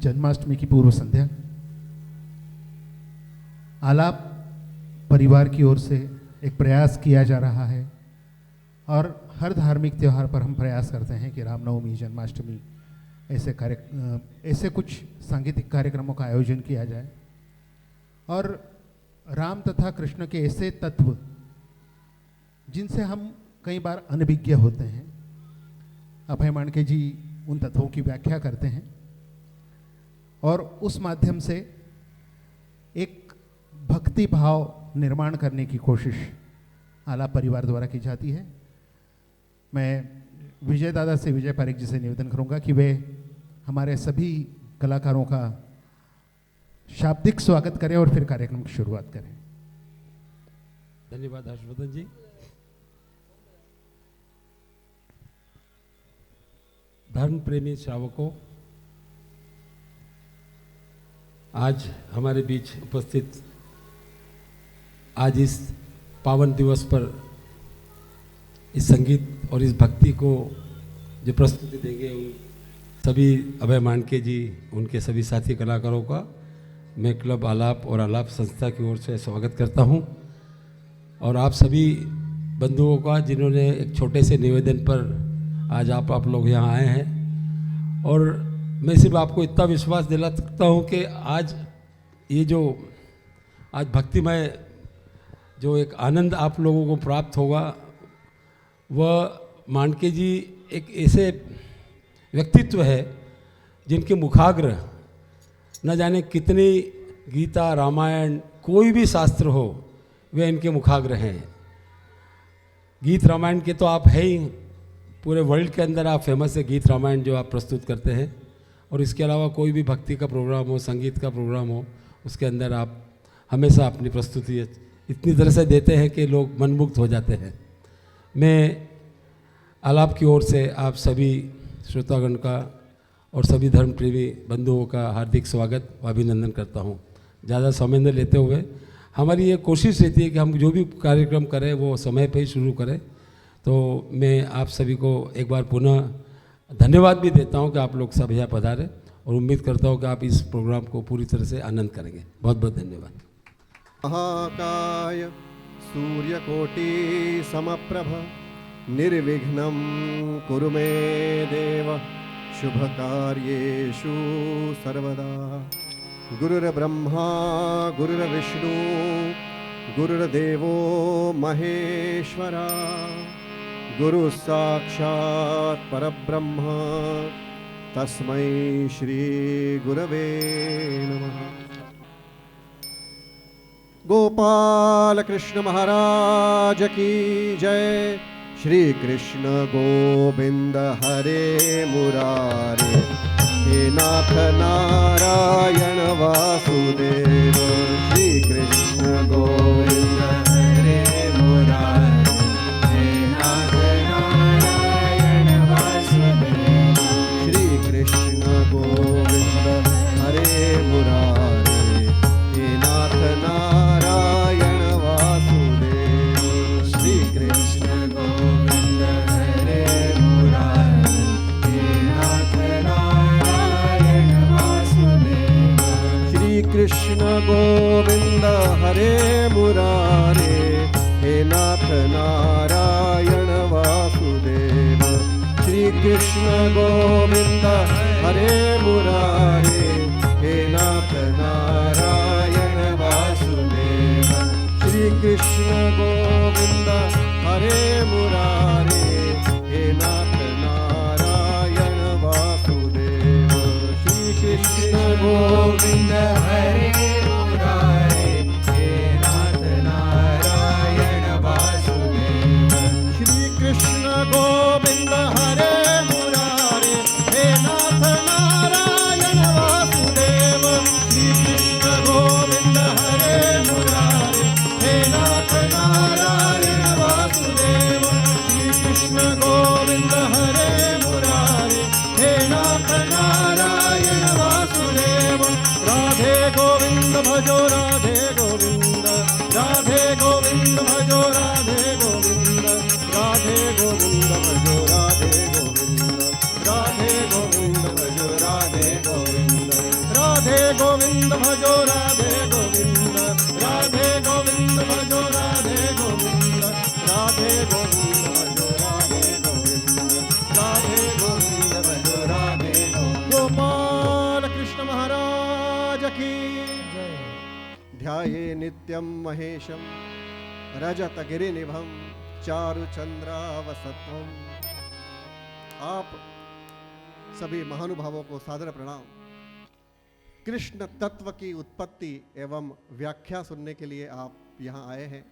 जन्माष्टमी की पूर्व संध्या। आलाप परिवार की ओर से एक प्रयास किया जा रहा है और हर धार्मिक त्यौहार पर हम प्रयास करते हैं कि रामनवमी, जन्माष्टमी ऐसे कुछ सांगीतिक कार्यक्रमों का आयोजन किया जाए और राम तथा कृष्ण के ऐसे तत्व जिनसे हम कई बार अनभिज्ञ होते हैं, अभय माणके जी उन तत्वों की व्याख्या करते हैं और उस माध्यम से एक भक्ति भाव निर्माण करने की कोशिश आलाप परिवार द्वारा की जाती है। मैं विजय दादा से, विजय पारेख जी से निवेदन करूंगा कि वे हमारे सभी कलाकारों का शाब्दिक स्वागत करें और फिर कार्यक्रम की शुरुआत करें। धन्यवाद हर्षवर्धन जी। धर्म प्रेमी श्रावकों, आज हमारे बीच उपस्थित आज इस पावन दिवस पर इस संगीत और इस भक्ति को जो प्रस्तुति देंगे उन सभी अभय माणके जी, उनके सभी साथी कलाकारों का मैं क्लब आलाप और आलाप संस्था की ओर से स्वागत करता हूं और आप सभी बंधुओं का जिन्होंने एक छोटे से निवेदन पर आज आप लोग यहाँ आए हैं। और मैं सिर्फ आपको इतना विश्वास दिला सकता हूँ कि आज ये जो आज भक्तिमय जो एक आनंद आप लोगों को प्राप्त होगा, वह माणके जी एक ऐसे व्यक्तित्व है जिनके मुखाग्र न जाने कितनी गीता, रामायण, कोई भी शास्त्र हो वे इनके मुखाग्र हैं। गीत रामायण के तो आप है ही, पूरे वर्ल्ड के अंदर आप फेमस है गीत रामायण जो आप प्रस्तुत करते हैं। और इसके अलावा कोई भी भक्ति का प्रोग्राम हो, संगीत का प्रोग्राम हो, उसके अंदर आप हमेशा अपनी प्रस्तुति इतनी तरह से देते हैं कि लोग मनमुग्ध हो जाते हैं। मैं आलाप की ओर से आप सभी श्रोतागण का और सभी धर्म प्रेमी बंधुओं का हार्दिक स्वागत व अभिनंदन करता हूं। ज़्यादा समय न लेते हुए हमारी ये कोशिश रहती है कि हम जो भी कार्यक्रम करें वो समय पे ही शुरू करें। तो मैं आप सभी को एक बार पुनः धन्यवाद भी देता हूं कि आप लोग सब यहाँ पधारे और उम्मीद करता हूं कि आप इस प्रोग्राम को पूरी तरह से आनंद करेंगे। बहुत बहुत धन्यवाद। महाकाय सूर्यकोटि समप्रभ निर्विघ्नं कुरु मे देव शुभकार्येषु सर्वदा। गुरुर्ब्रह्मा गुरुर्विष्णु गुरुर्देवो महेश्वरा, गुरु साक्षात् परब्रह्म तस्मै श्री गुरवे नमः। गोपाल कृष्ण महाराज की जय। श्री कृष्ण गोविंद हरे मुरारे, हे नाथ नारायण वासुदेव। श्री कृष्ण गोविंद हरे मुरारे, हे नाथ नारायण वासुदेव। श्री कृष्ण गोविंद हरे मुरारे, हे नाथ नारायण वासुदेव। श्री कृष्ण गोविंद हरे मुरारे, हे नाथ नारायण वासुदेव। श्री कृष्ण गोविंद हरे मुरारे, हे नाथ नारायण वासुदेव। श्री कृष्ण गोविंद हरे मुरारे, हे नाथ नारायण वासुदेव। श्री कृष्ण गोविंद हरे मुरारे, हे नाथ नारायण वासुदेव। श्री कृष्ण गोविंद हरे मुरारे, हे नाथ नारायण वासुदेव। श्री कृष्ण गोविंद हरे मुरारे, हे नाथ नारायण वासुदेव। श्री कृष्ण गोविंद हरे मुरारे, हे नाथ नारायण वासुदेव। श्री कृष्ण गोविंद हरे मुरारे, हे नाथ नारायण वासुदेव। राधे गोविंद भजो राधे गोविंद, राधे गोविंद भजो राधे गोविंद, राधे गोविंद भजो राधे गोविंद, राधे गोविंद भजो राधे गोविंद। गोविंद भजो राधे गोविंद, राधे गोविंद भजो राधे गोविंद, राधे गोविंद भजो राधे गोविंद, राधे गोविंद भजो राधे गोविंद। गोपाल कृष्ण महाराज की जय। ध्याये नित्यं महेशं रजत गिरिनिभं चारुचंद्रावसत्वं। आप सभी महानुभावों को सादर प्रणाम। कृष्ण तत्व की उत्पत्ति एवं व्याख्या सुनने के लिए आप यहाँ आए हैं।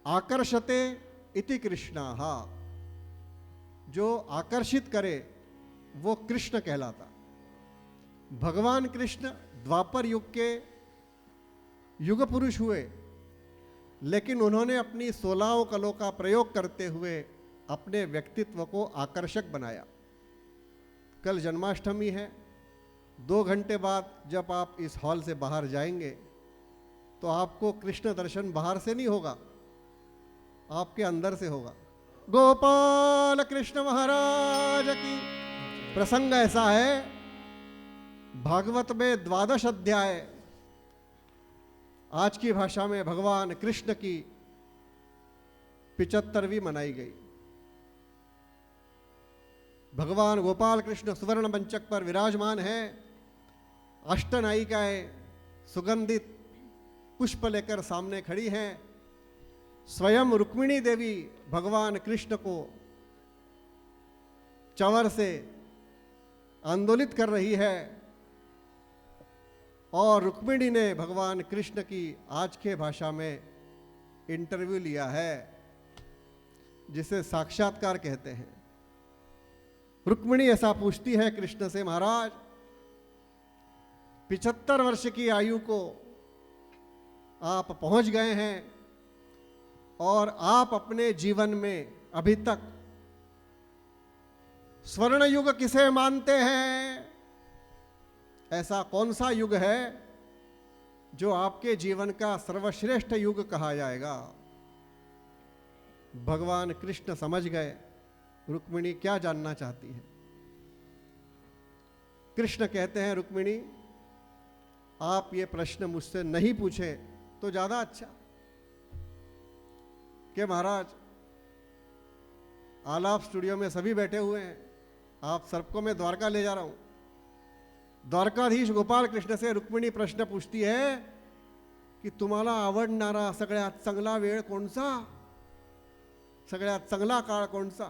आकर्षते इति कृष्णाः, जो आकर्षित करे वो कृष्ण कहलाता। भगवान कृष्ण द्वापर युग के युग पुरुष हुए, लेकिन उन्होंने अपनी 16 कलों का प्रयोग करते हुए अपने व्यक्तित्व को आकर्षक बनाया। कल जन्माष्टमी है। 2 घंटे बाद जब आप इस हॉल से बाहर जाएंगे तो आपको कृष्ण दर्शन बाहर से नहीं होगा, आपके अंदर से होगा। गोपाल कृष्ण महाराज की। प्रसंग ऐसा है, भागवत में 12 अध्याय आज की भाषा में भगवान कृष्ण की 75वीं मनाई गई। भगवान गोपाल कृष्ण सुवर्ण मंचक पर विराजमान है। अष्टनायिकाएं सुगंधित पुष्प लेकर सामने खड़ी हैं। स्वयं रुक्मिणी देवी भगवान कृष्ण को चंवर से आंदोलित कर रही है और रुक्मिणी ने भगवान कृष्ण की आज के भाषा में इंटरव्यू लिया है, जिसे साक्षात्कार कहते हैं। रुक्मिणी ऐसा पूछती है कृष्ण से, महाराज 75 वर्ष की आयु को आप पहुंच गए हैं और आप अपने जीवन में अभी तक स्वर्ण युग किसे मानते हैं? ऐसा कौन सा युग है जो आपके जीवन का सर्वश्रेष्ठ युग कहा जाएगा? भगवान कृष्ण समझ गए रुक्मिणी क्या जानना चाहती है। कृष्ण कहते हैं, रुक्मिणी आप ये प्रश्न मुझसे नहीं पूछे तो ज्यादा अच्छा। कि महाराज आलाप स्टूडियो में सभी बैठे हुए हैं, आप सबको मैं द्वारका ले जा रहा हूं। द्वारकाधीश गोपाल कृष्ण से रुक्मिणी प्रश्न पूछती है की तुम्हाला आवडणारा सगळ्यात चांगला वेळ कोणचा, सगळ्यात चांगला काळ कोणचा?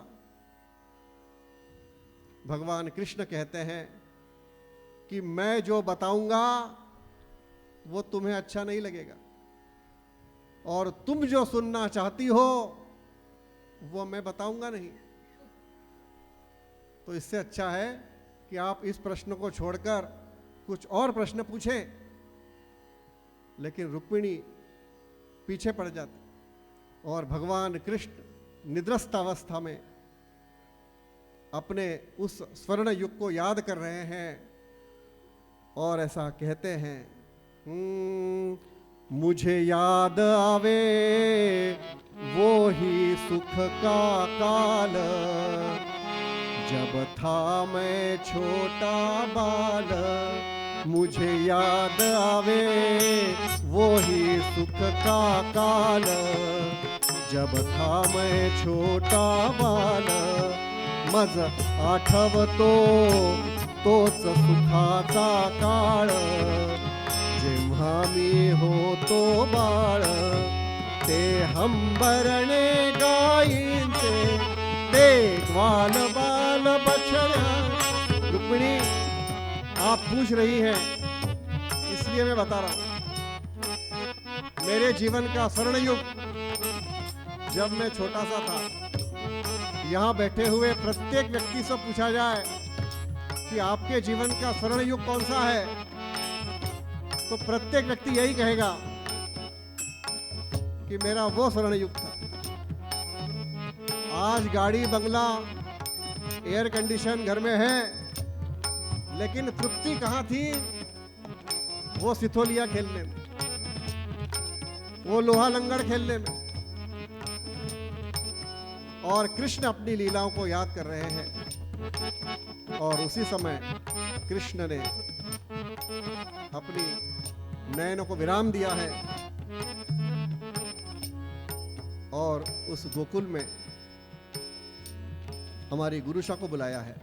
भगवान कृष्ण कहते हैं कि मैं जो बताऊंगा वो तुम्हें अच्छा नहीं लगेगा और तुम जो सुनना चाहती हो वो मैं बताऊंगा नहीं। तो इससे अच्छा है कि आप इस प्रश्न को छोड़कर कुछ और प्रश्न पूछें। लेकिन रुक्मिणी पीछे पड़ जाती और भगवान कृष्ण निद्रस्त अवस्था में अपने उस स्वर्ण युग को याद कर रहे हैं और ऐसा कहते हैं, मुझे याद आवे वो ही सुख का काल, जब था मैं छोटा बाल। मुझे याद आवे वो ही सुख का काल, जब था मैं छोटा बाल। मज आठवतो तोच सुखाचा काळ, जेव्हा मी होतो बाळ। ते हंबरणे गायींचे, ते ग्वाल बाल बछड्या। रुक्मिणी आप पूछ रही हैं इसलिए मैं बता रहा हूं। मेरे जीवन का स्वर्ण युग जब मैं छोटा सा था, यहां बैठे हुए प्रत्येक व्यक्ति से पूछा जाए कि आपके जीवन का स्वर्ण युग कौन सा है, तो प्रत्येक व्यक्ति यही कहेगा कि मेरा वो स्वर्ण युग था। आज गाड़ी बंगला एयर कंडीशन घर में है, लेकिन तृप्ति कहाँ थी? वो सिथोलिया खेलने में, वो लोहा लंगड़ खेलने में। और कृष्ण अपनी लीलाओं को याद कर रहे हैं। और उसी समय कृष्ण ने अपनी नयनों को विराम दिया है और उस गोकुल में हमारी गुरुशा को बुलाया है।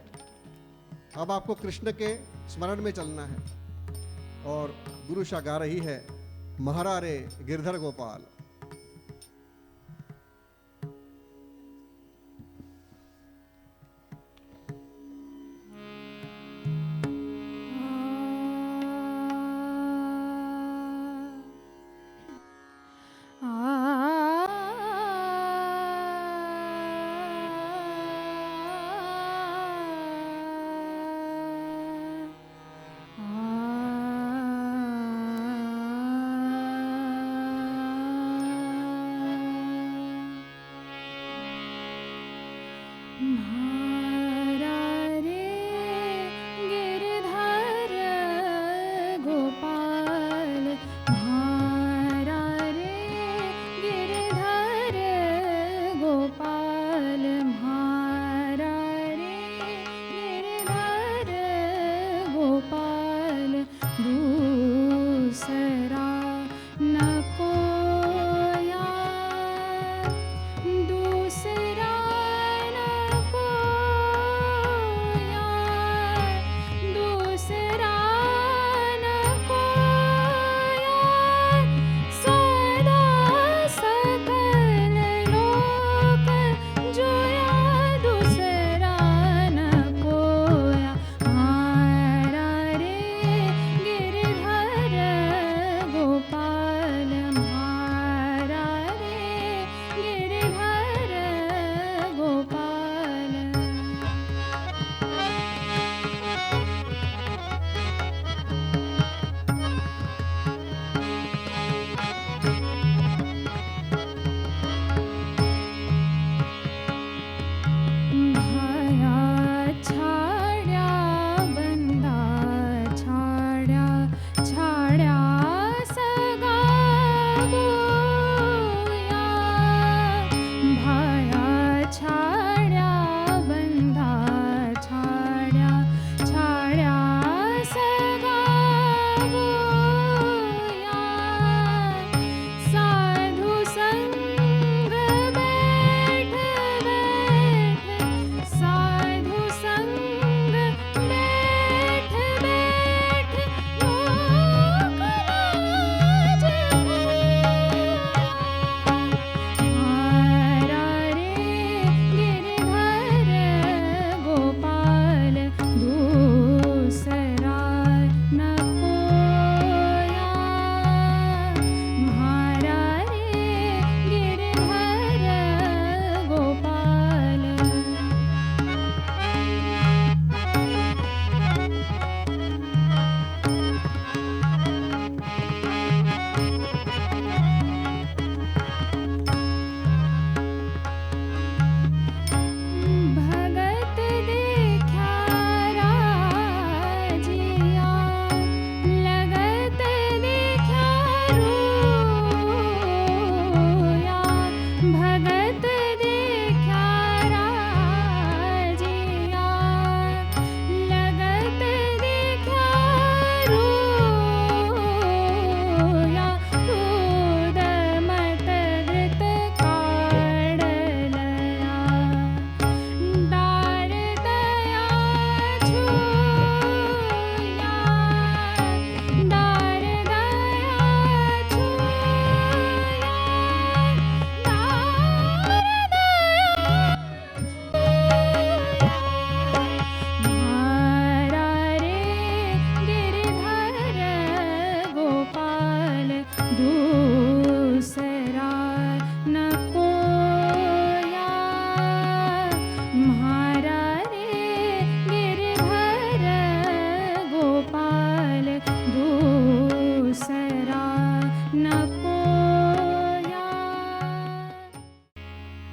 अब आपको कृष्ण के स्मरण में चलना है और गुरुशा गा रही है, महारा रे गिरधर गोपाल।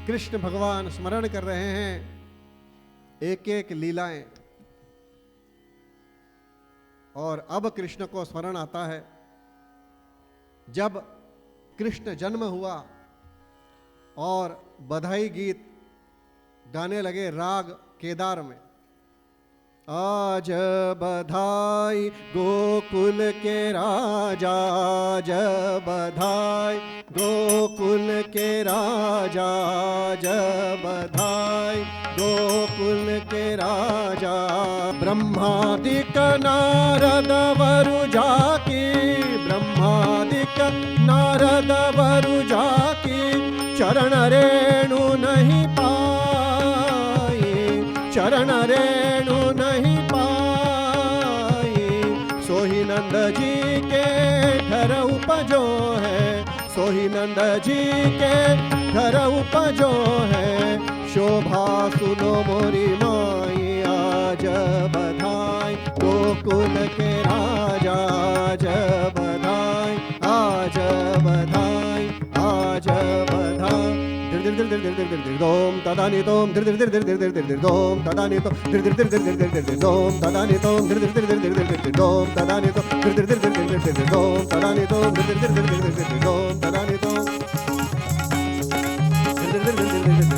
कृष्ण भगवान स्मरण कर रहे हैं एक एक लीलाएं, और अब कृष्ण को स्मरण आता है जब कृष्ण जन्म हुआ और बधाई गीत गाने लगे राग केदार में, आज बधाई गोकुल के राजा, आज बधाई गोकुल के राजा, आज बधाई गोकुल के राजा। ब्रह्मादिक नारद वरु जाकी, ब्रह्मादिक नारद वरु जाकी, चरण रेणु नहीं पाई, चरण रेणु नहीं पाई। सोही नंद जी के घर उपजो है, सोही नंद जी के घर उपजो है। शोभा सुनो मोरी माई, आज बधाई गोकुल के राजा, आज बधाई, आज बधाई, आज बधाई। दोम तदानि दोम धीर धीर धीर धीर धीर धीर दोम तदानि तो धीर धीर धीर धीर धीर धीर दोम तदानि तो धीर धीर धीर धीर धीर धीर दोम तदानि तो धीर धीर धीर धीर धीर धीर दोम तदानि तो धीर धीर धीर धीर धीर धीर दोम तदानि तो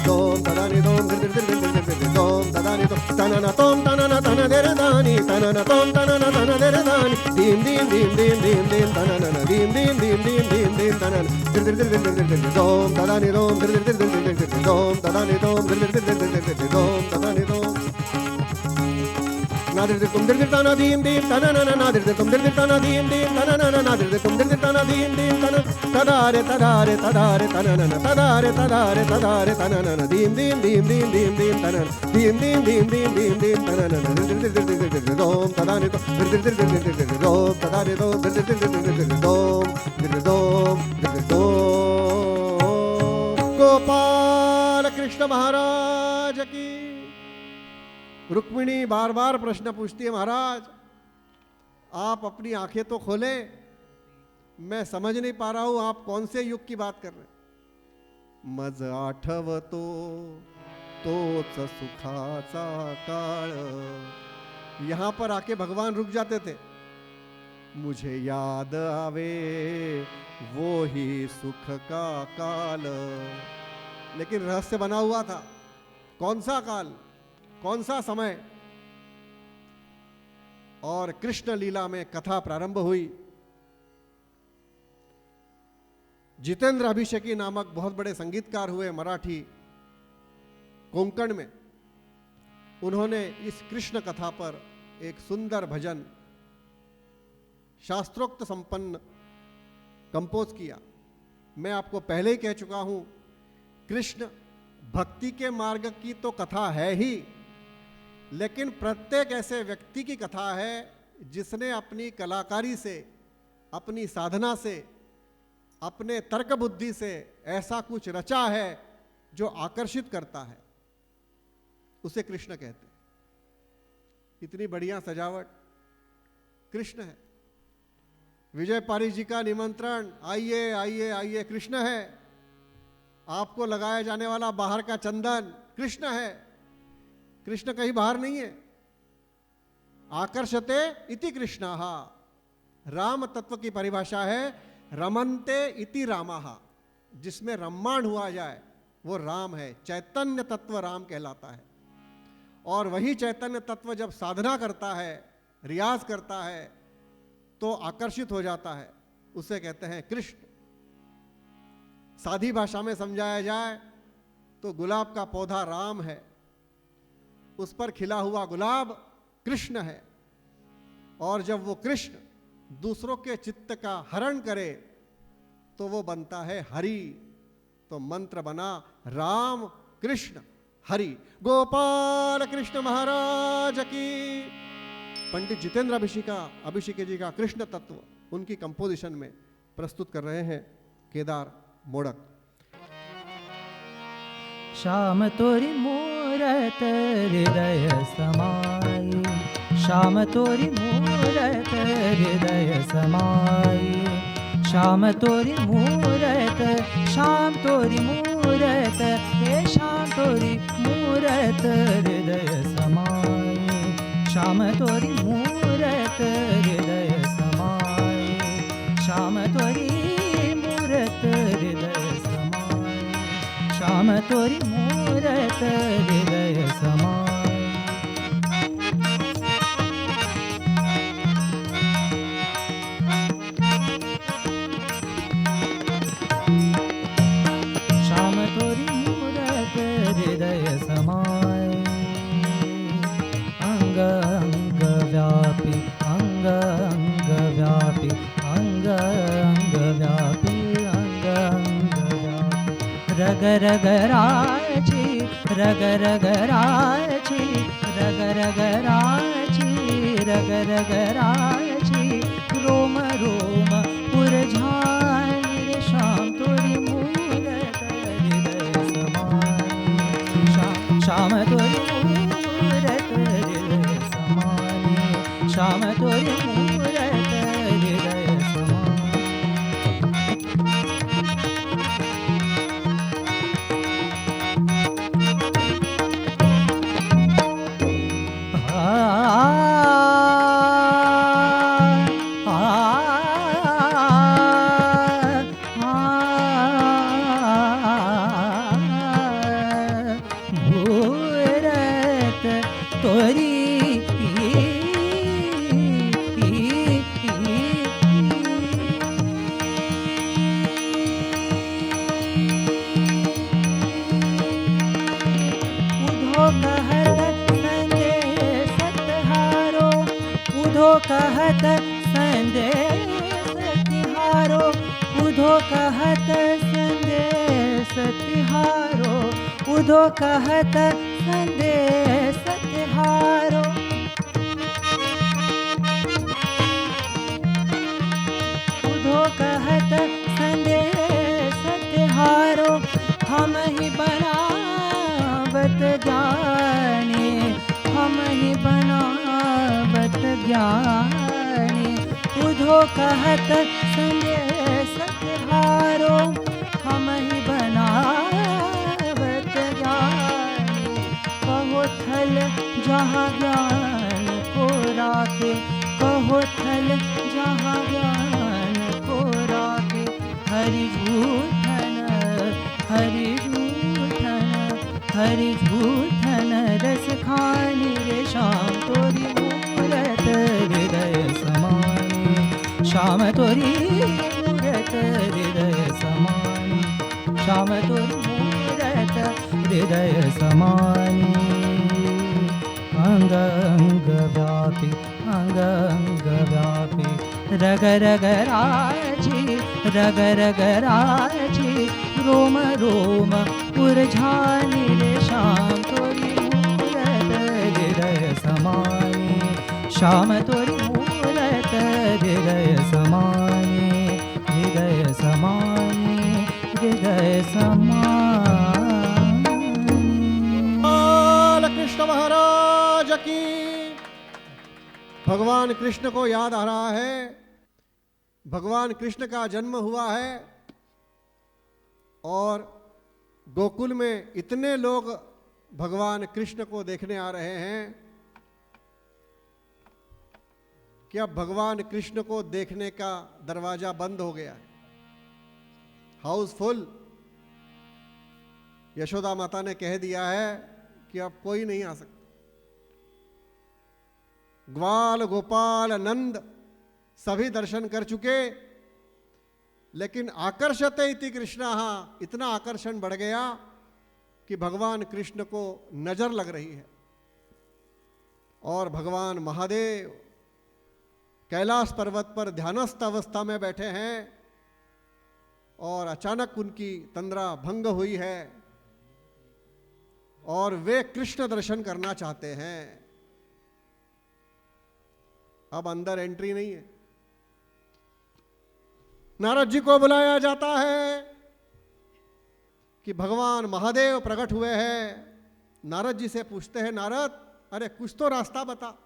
दोम तदानि दोम धीर धीर धीर धीर धीर दोम तदानि तो तनना तोम तनना तन देर दानी तनना तोम तनना तन देर दानी दीम दीम दीम दीम दीम दीम तनना दीम दीम दीम दीम दीम दीम तनना धीर धीर धीर धीर धीर दोम तदानि दोम धीर धीर धीर धीर धीर दोम तदानि दोम धीर धीर धीर धीर धीर दोम तदानि दोम नादिर तुम दिर ताना दीम दीम तना ना नादिर तुम दिर ताना दीम दीम तना ना नादिर तुम दिर ताना दीम दीम तना तदारे तदारे तदारे तना ना तदारे तदारे तदारे तना ना दीम दीम दीम दीम दीम दीम तना दीम दीम दीम दीम दीम दीम तना ना दिर दिर दिर दिर दिर दोम तदारे तो दिर दिर दिर दिर दिर दिर दोम तदारे तो दिर दिर दिर दिर दिर दोम दिर दोम दिर दोम। गोपाल कृष्ण महाराज की। रुक्मिणी बार बार प्रश्न पूछती है, महाराज आप अपनी आंखें तो खोले, मैं समझ नहीं पा रहा हूं आप कौन से युग की बात कर रहे हैं। मज आठवतो तोच सुखाचा काळ। यहां पर आके भगवान रुक जाते थे। मुझे याद आवे वो ही सुख का काल। लेकिन रहस्य बना हुआ था। कौन सा काल, कौन सा समय। और कृष्ण लीला में कथा प्रारंभ हुई। जितेंद्र अभिषेकी नामक बहुत बड़े संगीतकार हुए मराठी कोंकण में। उन्होंने इस कृष्ण कथा पर एक सुंदर भजन शास्त्रोक्त संपन्न कंपोज किया। मैं आपको पहले ही कह चुका हूं, कृष्ण भक्ति के मार्ग की तो कथा है ही, लेकिन प्रत्येक ऐसे व्यक्ति की कथा है जिसने अपनी कलाकारी से, अपनी साधना से, अपने तर्क बुद्धि से ऐसा कुछ रचा है जो आकर्षित करता है, उसे कृष्ण कहते हैं। इतनी बढ़िया सजावट कृष्ण है। विजय पारी जी का निमंत्रण, आइए आइए आइए, कृष्ण है। आपको लगाया जाने वाला बाहर का चंदन कृष्ण है। कृष्ण कहीं बाहर नहीं है। आकर्षते इति कृष्णाः। राम तत्व की परिभाषा है रमन्ते इति रामाः। जिसमें रम्माण हुआ जाए वो राम है। चैतन्य तत्व राम कहलाता है। और वही चैतन्य तत्व जब साधना करता है, रियाज करता है, तो आकर्षित हो जाता है, उसे कहते हैं कृष्ण। सादी भाषा में समझाया जाए तो गुलाब का पौधा राम है, उस पर खिला हुआ गुलाब कृष्ण है। और जब वो कृष्ण दूसरों के चित्त का हरण करे तो वो बनता है हरि। तो मंत्र बना राम कृष्ण हरि। गोपाल कृष्ण महाराज की। पंडित जितेंद्र अभिषेकी जी का कृष्ण तत्व उनकी कंपोजिशन में प्रस्तुत कर रहे हैं केदार मोड़क। श्याम तोरी मूरत हृदय समाई, श्याम तोरी मूरत हृदय समाई, श्याम तोरी मूरत, श्याम तोरी मूरत, हे श्याम तोरी मूरत हृदय समाई, श्याम तोरी मूरत हृदय समाई, श्याम तोरी मूरत हृदय समाई, श्याम तोरी मूरत हृदय समाई। रगराची रगराची रगराची रगराची रोम रोम पुरझानी रे श्याम तोरी मूरत हृदय समानी श्याम तोरी मूरत हृदय समानी श्याम तोरी मूरत हृदय समानी मूरत तोरी उधो कहत संदेश तिहारो उधो कहत संदेश तिहारो उधो कहत संदेश तिहारो उधो कहत संदेश तिहारो उधो कहत संदेश तिहारो हम ही बनावत ज्ञानी हम ही बनावत ज्ञानी उधो कहत संदेश तिहारो हम ही बनावत ज्ञानी कहो थल जहाँ ज्ञान को राखे कहो थल जहाँ ज्ञान को राखे हरि झूठन हरि झूठन रस खानी रे श्याम तोरी मूरत हृदय समानी श्याम तोरी मूरत हृदय समानी श्याम तोरी मूरत हृदय समानी अंग अंग व्यापी अंग अंग व्यापी रगराची रगराची रोम रोम पुरझानी रे श्याम तोरी मूरत हृदय समानी श्याम तोरी मूरत हृदय समानी हृदय समानी हृदय समानी। कृष्ण महाराज की। भगवान कृष्ण को याद आ रहा है, भगवान कृष्ण का जन्म हुआ है और गोकुल में इतने लोग भगवान कृष्ण को देखने आ रहे हैं कि अब भगवान कृष्ण को देखने का दरवाजा बंद हो गया है, हाउसफुल। यशोदा माता ने कह दिया है कि अब कोई नहीं आ सकता। ग्वाल गोपाल नंद सभी दर्शन कर चुके, लेकिन आकर्षते इति कृष्णः, इतना आकर्षण बढ़ गया कि भगवान कृष्ण को नजर लग रही है। और भगवान महादेव कैलाश पर्वत पर ध्यानस्थ अवस्था में बैठे हैं और अचानक उनकी तंद्रा भंग हुई है और वे कृष्ण दर्शन करना चाहते हैं। अब अंदर एंट्री नहीं है। नारद जी को बुलाया जाता है कि भगवान महादेव प्रकट हुए हैं। नारद जी से पूछते हैं, नारद अरे कुछ तो रास्ता बता।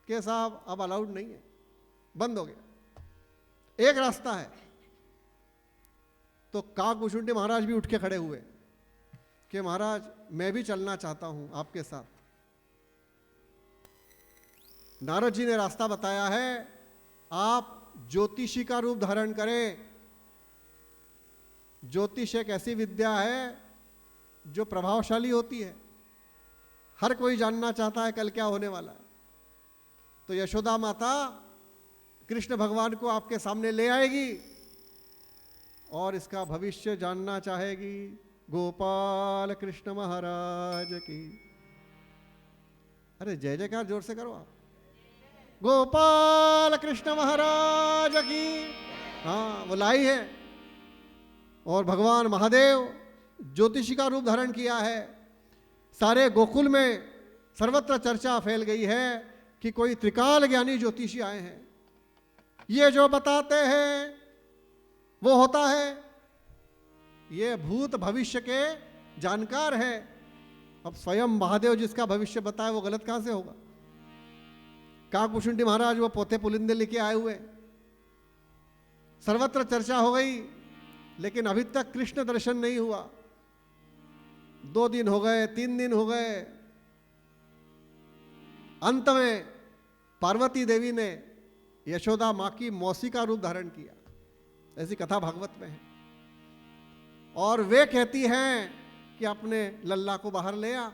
के साहब अब अलाउड नहीं है, बंद हो गया। एक रास्ता है। तो काकभूषुंडी महाराज भी उठ के खड़े हुए कि महाराज मैं भी चलना चाहता हूं आपके साथ। नारद जी ने रास्ता बताया है, आप ज्योतिषी का रूप धारण करें। ज्योतिष एक ऐसी विद्या है जो प्रभावशाली होती है। हर कोई जानना चाहता है कल क्या होने वाला है। तो यशोदा माता कृष्ण भगवान को आपके सामने ले आएगी और इसका भविष्य जानना चाहेगी। गोपाल कृष्ण महाराज की। अरे जय जयकार जोर से करो आप। गोपाल कृष्ण महाराज की। हाँ वो लाई है। और भगवान महादेव ज्योतिषी का रूप धारण किया है। सारे गोकुल में सर्वत्र चर्चा फैल गई है कि कोई त्रिकाल ज्ञानी ज्योतिषी आए हैं, ये जो बताते हैं वो होता है, ये भूत भविष्य के जानकार है। अब स्वयं महादेव जिसका भविष्य बताए वो गलत कहां से होगा? काकभूषुंडी महाराज वो पोते पुलिंदे लेके आए हुए, सर्वत्र चर्चा हो गई, लेकिन अभी तक कृष्ण दर्शन नहीं हुआ। 2 दिन हो गए, 3 दिन हो गए, अंत में पार्वती देवी ने यशोदा मां की मौसी का रूप धारण किया, ऐसी कथा भागवत में है। और वे कहती हैं कि अपने लल्ला को बाहर ले आ,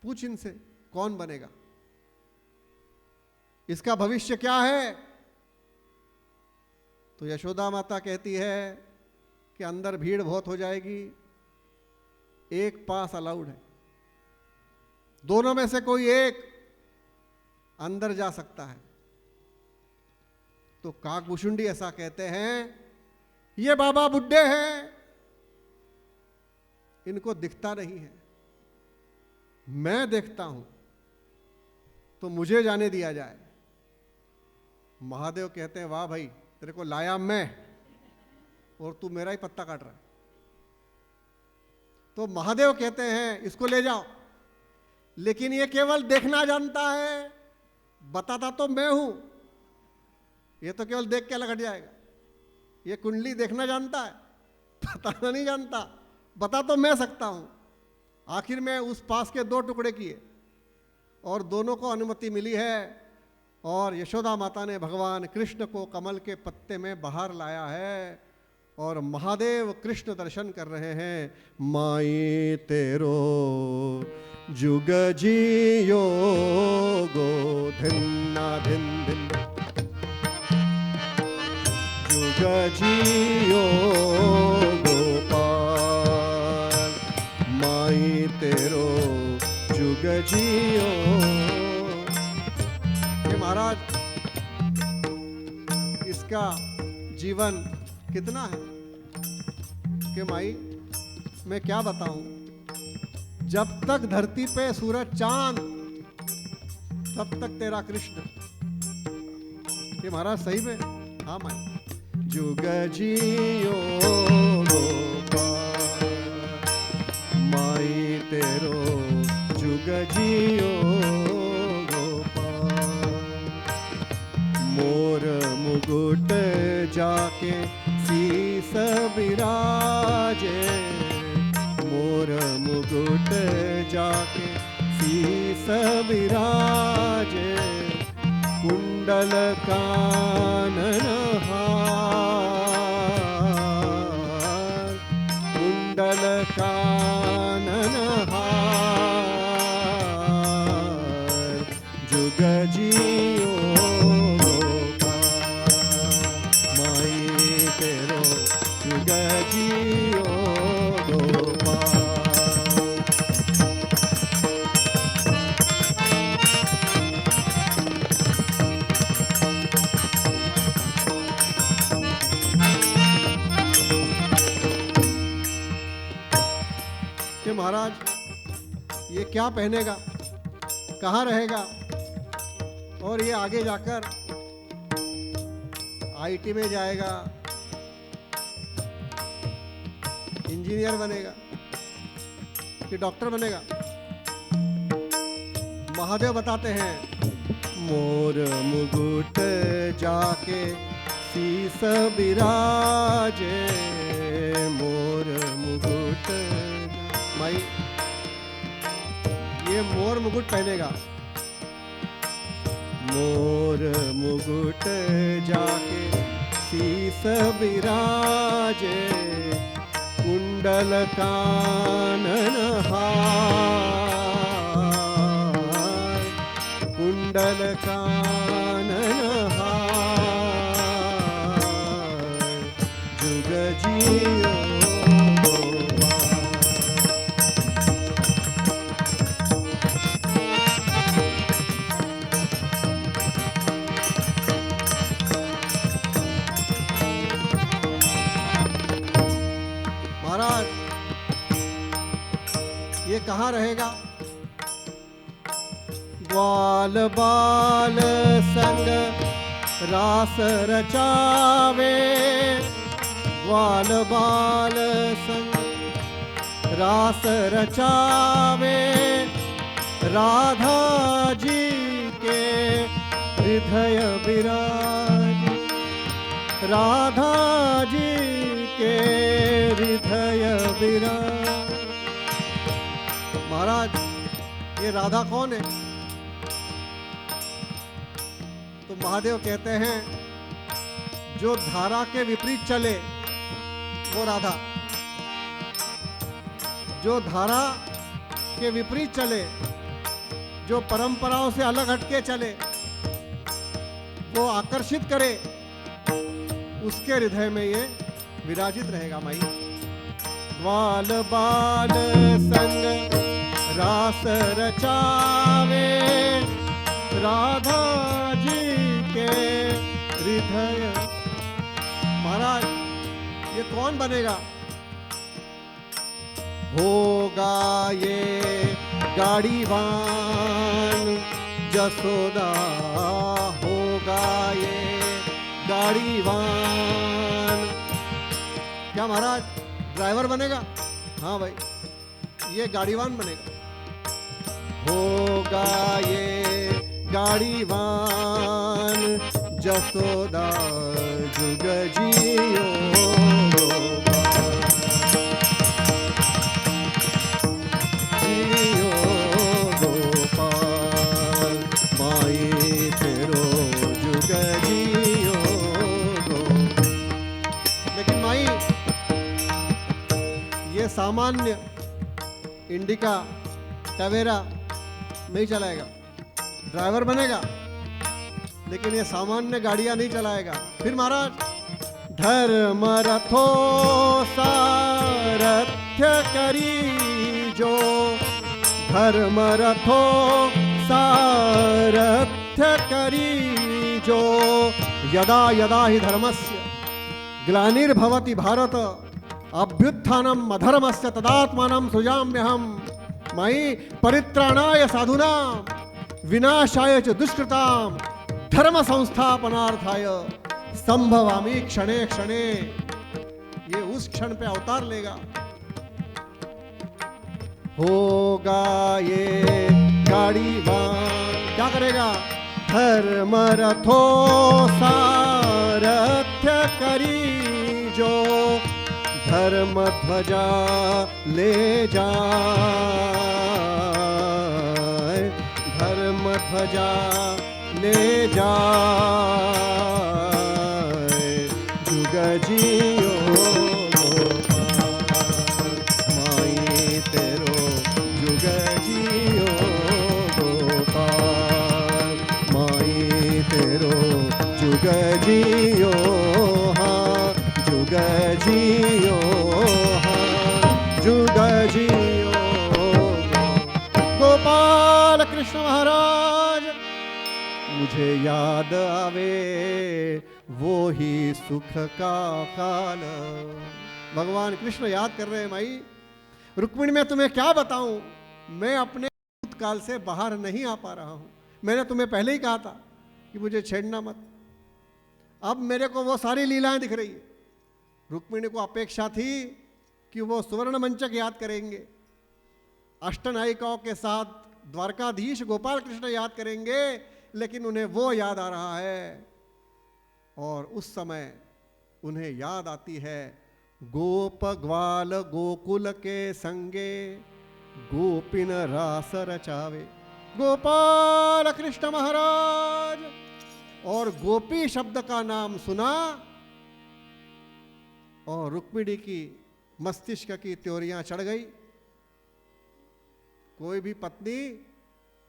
पूछ इनसे कौन बनेगा, इसका भविष्य क्या है। तो यशोदा माता कहती है कि अंदर भीड़ बहुत हो जाएगी, एक पास अलाउड है, दोनों में से कोई एक अंदर जा सकता है। तो काकभूषुंडी ऐसा कहते हैं, ये बाबा बुड्ढे हैं, इनको दिखता नहीं है, मैं देखता हूं, तो मुझे जाने दिया जाए। महादेव कहते हैं, वाह भाई, तेरे को लाया मैं और तू मेरा ही पत्ता काट रहा है। तो महादेव कहते हैं, इसको ले जाओ, लेकिन ये केवल देखना जानता है, बताता तो मैं हूं, ये तो केवल देख के लगट जाएगा। ये कुंडली देखना जानता है, बताना नहीं जानता, बता तो मैं सकता हूं। आखिर में उस पास के 2 टुकड़े किए और दोनों को अनुमति मिली है, और यशोदा माता ने भगवान कृष्ण को कमल के पत्ते में बाहर लाया है, और महादेव कृष्ण दर्शन कर रहे हैं। माई तेरो जुग जियो गो धिन्ना धिन धिन, जुग जियो गोपाल, माई तेरो जुग जियो। ये महाराज, इसका जीवन कितना है कि माई मैं क्या बताऊं, जब तक धरती पे सूरज चांद, तब तक तेरा कृष्ण। ये महाराज सही में, हाँ माई। जुग जियो गोपाल, माई तेरो जुग जियो गोपाल। मोर मुकुट जाके शीस बिराजे, मोर मुकुट जाके शीस बिराजे, कुंडल कानन हार, कुंडल कानन हार, जुग जियो गोपाल, माई तेरो जुग जियो गोपाल। कि महाराज ये क्या पहनेगा, कहाँ रहेगा, और ये आगे जाकर आईटी में जाएगा, इंजीनियर बनेगा कि डॉक्टर बनेगा। महादेव बताते हैं, मोर मुकुट जाके शीस बिराजे, मोर मुकुट। माई ये मोर मुकुट पहनेगा, मोर मुकुट जाके शीस बिराजे, कुंडल कानन हार, कुंडल कानन हार, जुग जियो कहाँ रहेगा? ग्वाल बाल संग रास रचावे, ग्वाल बाल संग रास रचावे, राधा जी के हृदय विराज, राधा जी के हृदय विराज। महाराज, ये राधा कौन है? तो महादेव कहते हैं, जो धारा के विपरीत चले वो राधा, जो धारा के विपरीत चले, जो परंपराओं से अलग हटके चले, वो आकर्षित करे, उसके हृदय में ये विराजित रहेगा माई। ग्वाल बाल संग रास रचावे, राधा जी के हृदय। महाराज, ये कौन बनेगा? होगा ये गाड़ीवान जसोदा, होगा ये गाड़ीवान। क्या महाराज ड्राइवर बनेगा? हाँ भाई, ये गाड़ीवान बनेगा। होगा ये गाड़ीवान जसोदा जुग जियो, सामान्य इंडिका टवेरा नहीं चलाएगा, ड्राइवर बनेगा, लेकिन ये सामान्य गाड़ियां नहीं चलाएगा। फिर महाराज, धर्म रथो सारथ्य करी जो, धर्म रथो सारथ्य करी जो, यदा यदा ही धर्मस्य ग्लानिर्भवति भारत अभ्युत्थानम अधर्मस्य तदात्मानं सृजाम्यहम्। मयि परित्राणाय साधूनां विनाशाय च दुष्कृतां धर्म संस्थापनार्थाय संभवामि क्षणे क्षणे। ये उस क्षण पे अवतार लेगा। होगा ये गाड़ीवान, क्या करेगा? धर्म रथो सारथ्य करी जो, धर्म ध्वजा ले जाए, धर्म ध्वजा ले जाए, जुग जियो गोपाल, माई तेरो जुग जियो गोपाल, माई तेरो जुग जियो, हाँ जुग जियो, जुग जियो। गोपाल कृष्ण महाराज, मुझे याद आवे वो ही सुख का काल। भगवान कृष्ण याद कर रहे हैं, माई रुक्मिणी मैं तुम्हें क्या बताऊं, मैं अपने भूतकाल से बाहर नहीं आ पा रहा हूं। मैंने तुम्हें पहले ही कहा था कि मुझे छेड़ना मत। अब मेरे को वो सारी लीलाएं दिख रही है। रुक्मिणी को अपेक्षा थी कि वो सुवर्ण मंचक याद करेंगे, अष्टनायिकाओं के साथ द्वारकाधीश गोपाल कृष्ण याद करेंगे, लेकिन उन्हें वो याद आ रहा है। और उस समय उन्हें याद आती है गोप ग्वाल गोकुल के संगे गोपिन रास रचावे। गोपाल कृष्ण महाराज, और गोपी शब्द का नाम सुना और रुक्मिणी की मस्तिष्क की त्योरियां चढ़ गई। कोई भी पत्नी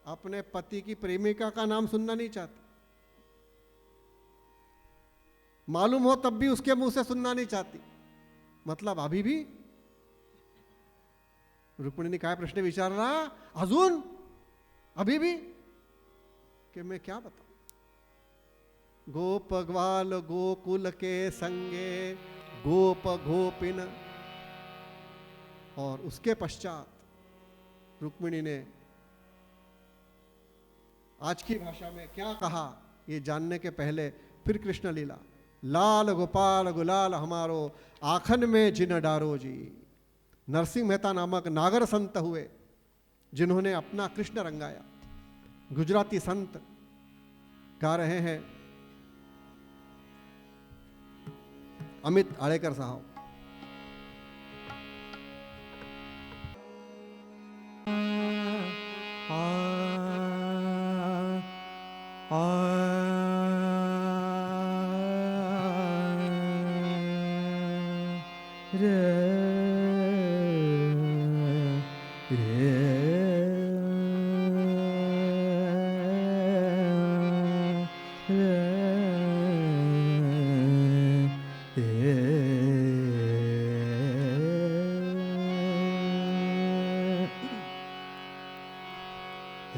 अपने पति की प्रेमिका का नाम सुनना नहीं चाहती, मालूम हो तब भी उसके मुंह से सुनना नहीं चाहती। मतलब अभी भी रुक्मिणी काय प्रश्न विचारला अजून, अभी भी, कि मैं क्या बताऊं। गोप ग्वाल गोकुल के संगे गोप गोपिन, और उसके पश्चात रुक्मिणी ने आज की भाषा में क्या कहा ये जानने के पहले फिर कृष्ण लीला। लाल गोपाल गुलाल हमारो आखन में जिन डारो जी। नरसिंह मेहता नामक नागर संत हुए जिन्होंने अपना कृष्ण रंगाया। गुजराती संत गा रहे हैं अमित आड़ेकर साहब।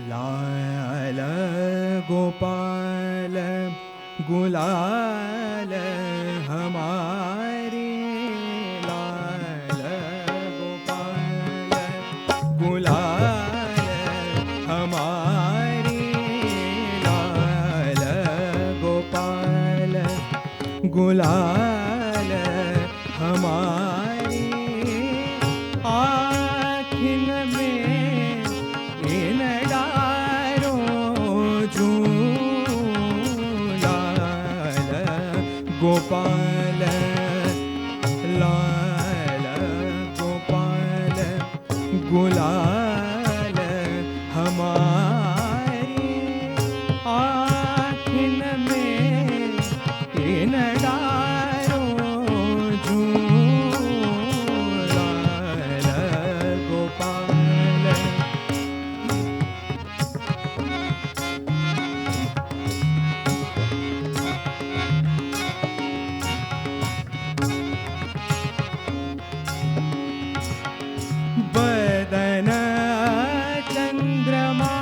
लाल गोपाल गुलाल हमारे, लाल गोपाल गुलाल हमारे, लाल गोपाल गुलाल हमारे, आखिन में इन डारो जू, लाल गोपाल लाल गोपाल गुलाल हमारे, आखिन में इन डारो जू, लाल गोपाल। बदन चंद्रमा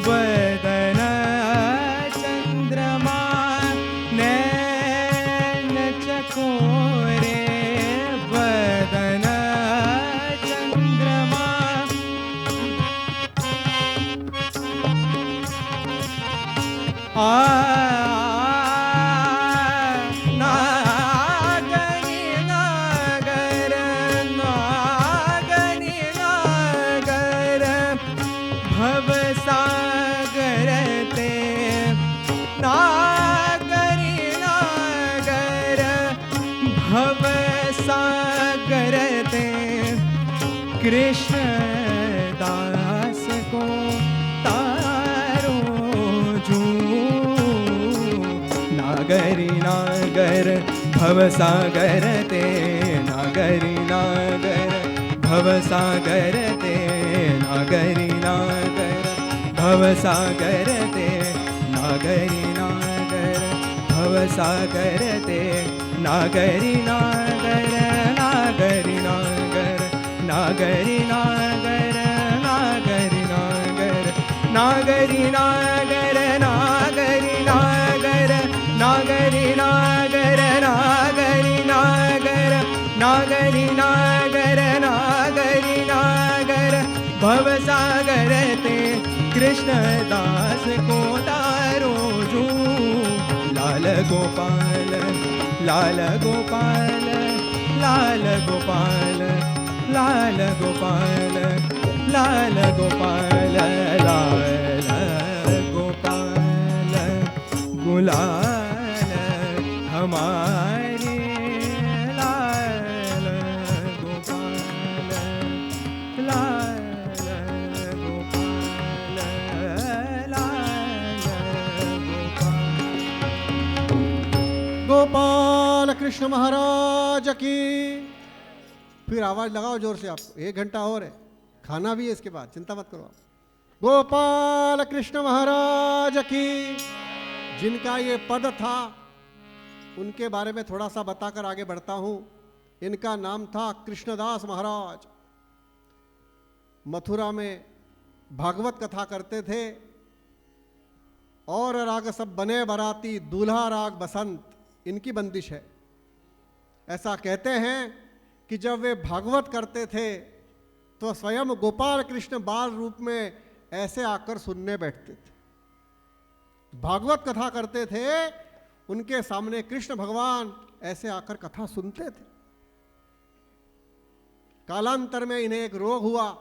बदन चंद्रमा नैन चकोरे, बदन चंद्रमा नागनी नागर नागनी नागर भवसागर ते, नागरी नागर भवसागर ते, कृष्ण दास को तारो जू, नागरी नागर भवसागर ते, नागरी नागर भवसागर ते, नागरी नागर भवसागर ते, नागरी नागर भवसागर ते, नागरी नागर नागरी नागर नागरी नागर नागरी नागर नागरी नागर नागरी नागर नागरी नागर नागरी नागर नागरी नागर नागरी नागर भवसागर ते, कृष्ण दास को तारो जू, लाल गोपाल लाल गोपाल लाल गोपाल लाल गोपाल लाल गोपाल लाल गोपाल गुलाल हमारे, लाल गोपाल लाल गोपाल लाल गोपाल। गोपाल कृष्ण महाराज की। फिर आवाज लगाओ जोर से। आपको 1 घंटा और है, खाना भी है इसके बाद, चिंता मत करो आप। गोपाल कृष्ण महाराज की। जिनका ये पद था उनके बारे में थोड़ा सा बताकर आगे बढ़ता हूं। इनका नाम था कृष्णदास महाराज। मथुरा में भागवत कथा करते थे। और राग सब बने बराती, दूल्हा राग बसंत, इनकी बंदिश है। ऐसा कहते हैं कि जब वे भागवत करते थे तो स्वयं गोपाल कृष्ण बाल रूप में ऐसे आकर सुनने बैठते थे। भागवत कथा करते थे, उनके सामने कृष्ण भगवान ऐसे आकर कथा सुनते थे। कालांतर में इन्हें एक रोग हुआ,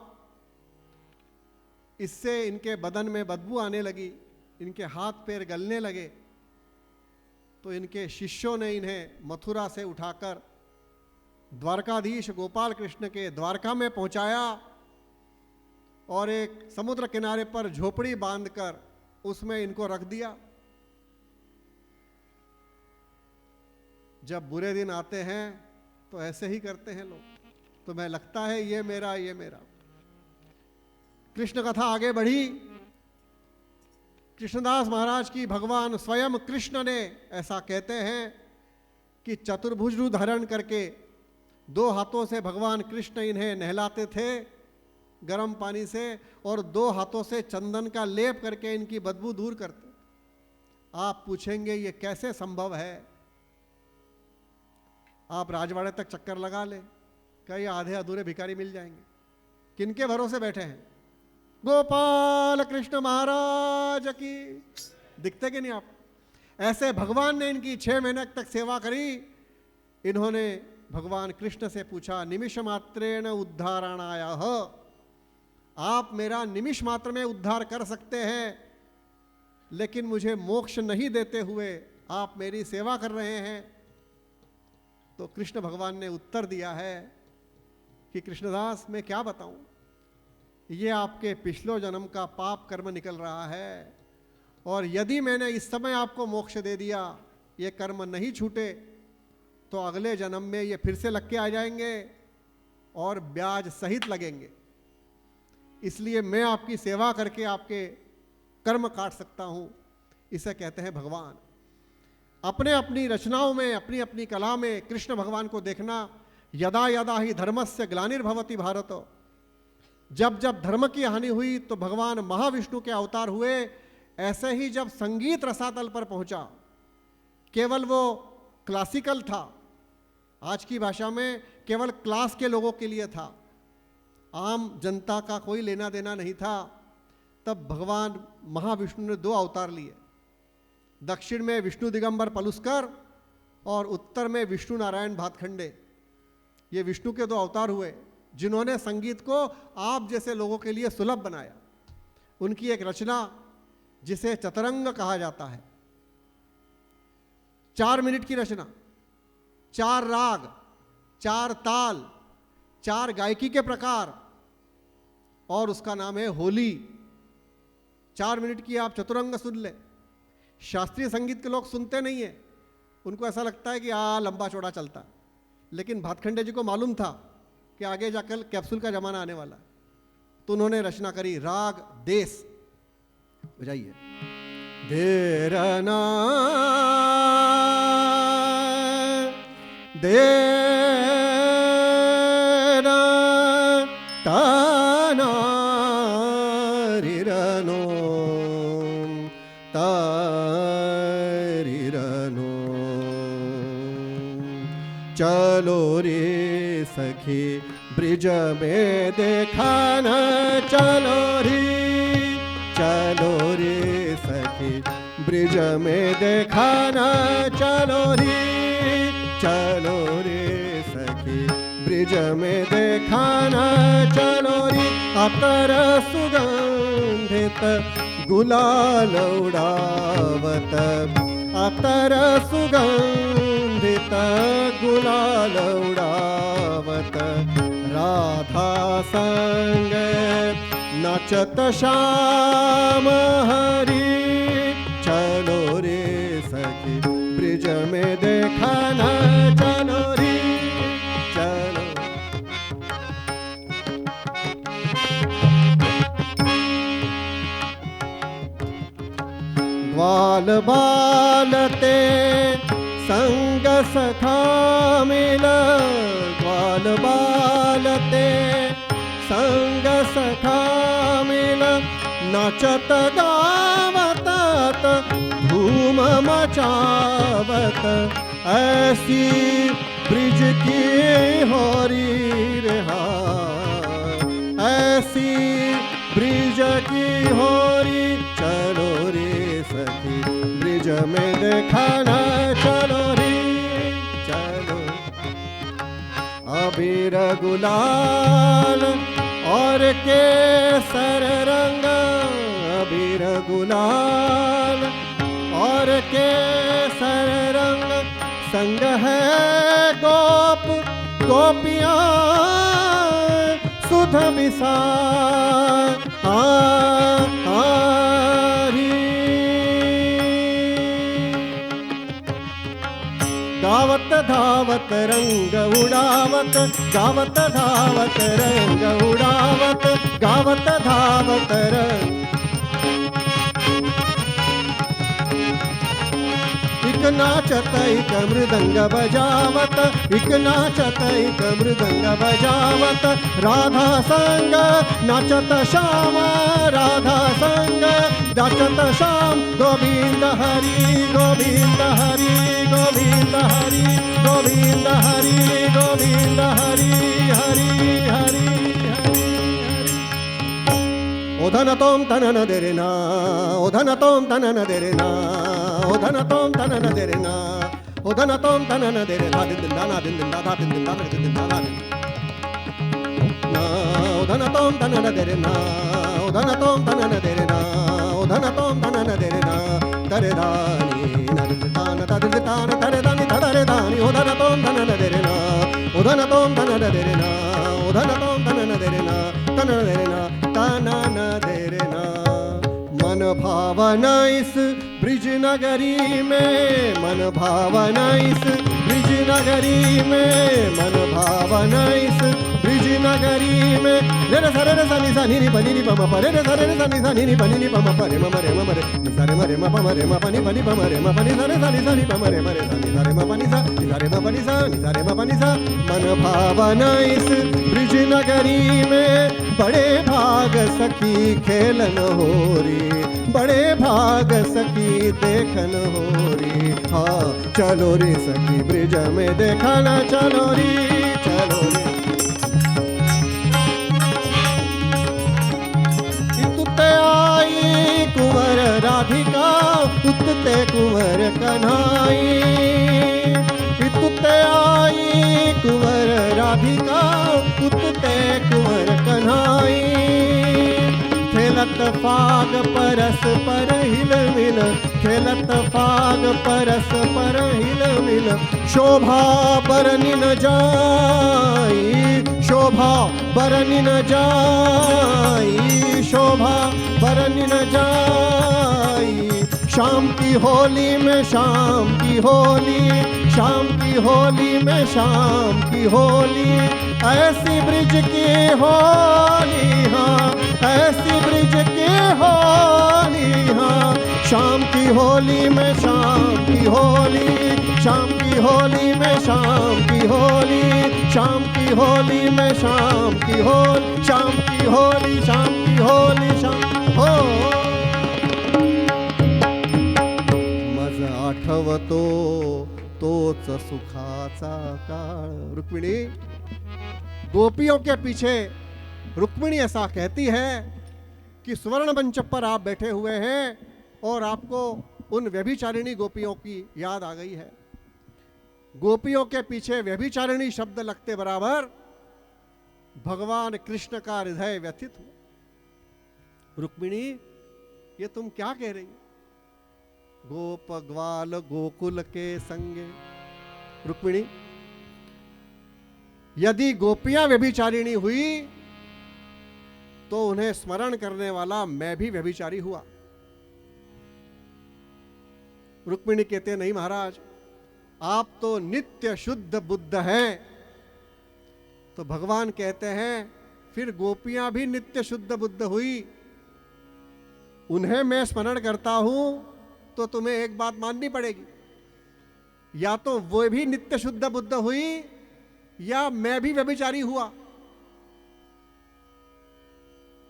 इससे इनके बदन में बदबू आने लगी, इनके हाथ पैर गलने लगे। तो इनके शिष्यों ने इन्हें मथुरा से उठाकर द्वारकाधीश गोपाल कृष्ण के द्वारका में पहुंचाया और एक समुद्र किनारे पर झोपड़ी बांधकर उसमें इनको रख दिया। जब बुरे दिन आते हैं तो ऐसे ही करते हैं लोग। तो मैं लगता है ये मेरा, ये मेरा। कृष्ण कथा आगे बढ़ी। कृष्णदास महाराज की भगवान स्वयं कृष्ण ने ऐसा कहते हैं कि चतुर्भुज रूप धारण करके 2 हाथों से भगवान कृष्ण इन्हें नहलाते थे गर्म पानी से, और 2 हाथों से चंदन का लेप करके इनकी बदबू दूर करते। आप पूछेंगे ये कैसे संभव है? आप राजवाड़े तक चक्कर लगा ले, कई आधे अधूरे भिखारी मिल जाएंगे। किनके भरोसे बैठे हैं? गोपाल कृष्ण महाराज की। दिखते कि नहीं आप? ऐसे भगवान ने इनकी 6 महीने तक सेवा करी। इन्होंने भगवान कृष्ण से पूछा, निमिष मात्रेण उद्धारणाय, आप मेरा निमिष मात्र में उद्धार कर सकते हैं, लेकिन मुझे मोक्ष नहीं देते हुए आप मेरी सेवा कर रहे हैं। तो कृष्ण भगवान ने उत्तर दिया है कि कृष्णदास मैं क्या बताऊं, ये आपके पिछले जन्म का पाप कर्म निकल रहा है, और यदि मैंने इस समय आपको मोक्ष दे दिया, ये कर्म नहीं छूटे, तो अगले जन्म में ये फिर से लग के आ जाएंगे और ब्याज सहित लगेंगे। इसलिए मैं आपकी सेवा करके आपके कर्म काट सकता हूं। इसे कहते हैं भगवान। अपने अपनी रचनाओं में, अपनी अपनी कला में कृष्ण भगवान को देखना। यदा यदा ही धर्मस्य ग्लानिर्भवति भारत, जब जब धर्म की हानि हुई तो भगवान महाविष्णु के अवतार हुए। ऐसे ही जब संगीत रसातल पर पहुंचा, केवल वो क्लासिकल था, आज की भाषा में केवल क्लास के लोगों के लिए था, आम जनता का कोई लेना देना नहीं था, तब भगवान महाविष्णु ने 2 अवतार लिए। दक्षिण में विष्णु दिगंबर पलुस्कर और उत्तर में विष्णु नारायण भातखंडे। ये विष्णु के 2 अवतार हुए, जिन्होंने संगीत को आप जैसे लोगों के लिए सुलभ बनाया। उनकी एक रचना जिसे चतरंग कहा जाता है, 4 मिनट की रचना, 4 राग, 4 ताल, 4 गायकी के प्रकार, और उसका नाम है होली। 4 मिनट की आप चतुरंग सुन ले। शास्त्रीय संगीत के लोग सुनते नहीं है, उनको ऐसा लगता है कि लंबा चौड़ा चलता है, लेकिन भातखंडे जी को मालूम था कि आगे जाकर कैप्सूल का जमाना आने वाला है, तो उन्होंने रचना करी राग देश। बजाइए। देरना देना ताना रिरनो तारिरनो, चलो रे सखी ब्रिज में देखाना, चलो रे सखी ब्रिज में देखाना, चलो रे सखी ब्रिज में देखाना, चलो रे। अतर सुगंधित गुलाल उड़ावत, अतर सुगंधित गुलाल उड़ावत, राधा संग नचत श्याम हरि, चलो रे सखी ब्रिज में देखाना, चलो रे चलो। ग्वाल बालते संग सखा मिल, ग्वाल बालते संग सखा नाचत गावत धूम मचावत ऐसी ब्रिज की होरी रहा, ऐसी ब्रिज की होरी। चलो रे सखी ब्रिज में दिखाना, चलो रे चलो। अबीर गुलाल और केसर रंग, अबीर गुलाल और केसर रंग, संग है गोप गोपियाँ सुध बिसा गावत धावत रंग उड़ावत, गावत धावत रंग उड़ावत, गावत धावत रंग। इक नाचत इक मृदंग बजावत, इक नाचत इक मृदंग बजावत, राधा संग नाचत श्याम, राधा संग नाचत श्याम। गोविंद हरि गोविंद हरि गोविंद हरि गोविंद हरि गोविंद हरि हरि हरि हरि। ओधन तोम तनन देरेना, ओधन तोम तनन देरेना, ओधन तोम तनन देरेना, ओधन तोम तनन देरे धा दिन दिन दाना दिन दिन दादा दिन दिन दाना दिन दिन दाना दिन ना। ओधन तोम तनन देरेना, ओधन तोम तनन देरेना, ओधन तोम तनन देरेना। तरे दानी नर दान तदर दान तरे दानी तदरे दानी। ओधन तोम तनन देरेना, ओधन तोम तनन देरेना, ओधन तोम तनन देरेना, तनन देरेना तनन देरेना। मन भावना इस ब्रिज नगरी में, मन भावना इस ब्रिज नगरी में, मन भावना इस ब्रिज नगरी में। रे रे सरे रे सनी सनी नि बनी नि पम परे रे सरे रे सनी सनी नि बनी नि पम परे म रे सरे मरे म पम रे म पनी पनी पम रे म पनी सरे सनी सनी पम रे मरे सनी सरे म पनी सा नि सरे म पनी सा नि सरे म पनी सा। मन भावना इस ब्रिज नगरी में, बड़े भाग सखी खेलन होरी, बड़े भाग सखी देखन होरी। हाँ चलो रे सखी ब्रिज में देखना, चलो रे चलो रे। इतुते आई कुंवर राधिका, उतते कुंवर कन्हाई, इतुते आई कुंवर राधिका, उतते कुंवर कन्हाई। खेलत फाग परस पर हिल मिल, खेलत फाग परस पर हिल मिल। शोभा बरनी न जाई, शोभा बरनी न जाई, शोभा बरनी न जाई। शाम की होली में शाम की होली, शाम की होली में शाम की होली। ऐसी ब्रिज की होली हाँ, ऐसी ब्रिज की होली हाँ। शाम की होली में शाम की होली, शाम की होली में शाम की होली, शाम की होली में शाम की होली, शाम की होली, शाम की होली, शाम हो। मज आठवतो तोच सुखाचा काळ। रुक्मिणी, गोपियों के पीछे रुक्मिणी ऐसा कहती है कि स्वर्ण मंच पर आप बैठे हुए हैं और आपको उन व्यभिचारिणी गोपियों की याद आ गई है। गोपियों के पीछे व्यभिचारिणी शब्द लगते बराबर भगवान कृष्ण का हृदय व्यथित हुआ। रुक्मिणी, ये तुम क्या कह रही हो? गोप ग्वाल गोकुल के संगे। रुक्मिणी, यदि गोपियां व्यभिचारिणी हुई तो उन्हें स्मरण करने वाला मैं भी व्यभिचारी हुआ। रुक्मिणी कहते नहीं महाराज, आप तो नित्य शुद्ध बुद्ध हैं। तो भगवान कहते हैं फिर गोपियां भी नित्य शुद्ध बुद्ध हुई, उन्हें मैं स्मरण करता हूं तो तुम्हें एक बात माननी पड़ेगी, या तो वो भी नित्य शुद्ध बुद्ध हुई या मैं भी व्यभिचारी हुआ।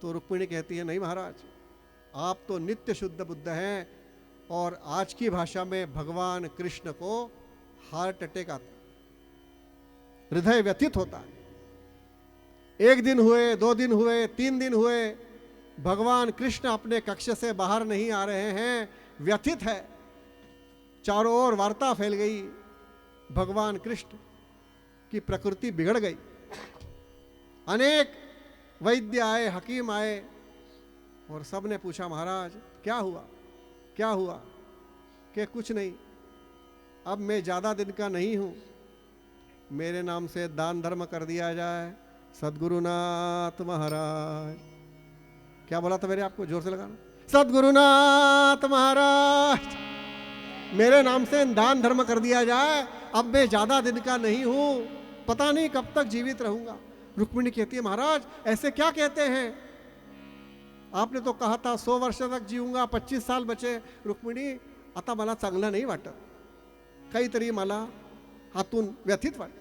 तो रुक्मिणी कहती है नहीं महाराज, आप तो नित्य शुद्ध बुद्ध हैं। और आज की भाषा में भगवान कृष्ण को हार्ट अटैक आता है, हृदय व्यथित होता है। 1 दिन हुए, 2 दिन हुए, 3 दिन हुए, भगवान कृष्ण अपने कक्ष से बाहर नहीं आ रहे हैं, व्यथित है। चारों ओर वार्ता फैल गई, भगवान कृष्ण की प्रकृति बिगड़ गई। अनेक वैद्य आए, हकीम आए और सब ने पूछा, महाराज क्या हुआ, क्या हुआ? कि कुछ नहीं, अब मैं ज़्यादा दिन का नहीं हूँ, मेरे नाम से दान धर्म कर दिया जाए। सद्गुरुनाथ महाराज, क्या बोला था मेरे, आपको जोर से लगाना, सद्गुरुनाथ महाराज मेरे नाम से दान धर्म कर दिया जाए, अब मैं ज़्यादा दिन का नहीं हूँ, पता नहीं कब तक जीवित रहूँगा। रुक्मिणी कहती है, महाराज ऐसे क्या कहते हैं, आपने तो कहा था 100 वर्ष तक जीऊंगा, 25 साल बचे। रुक्मिणी, आता मला चांगलं नाही वाटत, काहीतरी मला हातून व्यथित वाटत।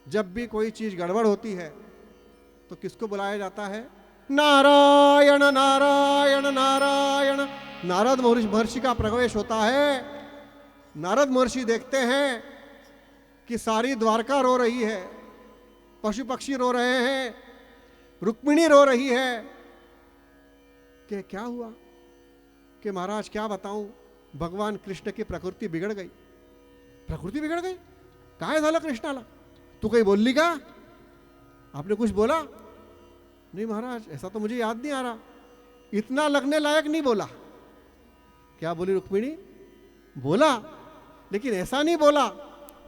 जब भी कोई चीज गड़बड़ होती है तो किसको बुलाया जाता है? नारायण नारायण नारायण। नारद महर्षि का प्रवेश होता है। नारद महर्षि देखते हैं कि सारी द्वारका रो रही है, पशु पक्षी रो रहे हैं, रुक्मिणी रो रही है कि क्या हुआ? कि महाराज क्या बताऊं, भगवान कृष्ण की प्रकृति बिगड़ गई। प्रकृति बिगड़ गई? काय झालं कृष्णाला? तू काही बोलली का? आपने कुछ बोला? नहीं महाराज, ऐसा तो मुझे याद नहीं आ रहा। इतना लगने लायक नहीं बोला। क्या बोली रुक्मिणी? बोला, लेकिन ऐसा नहीं बोला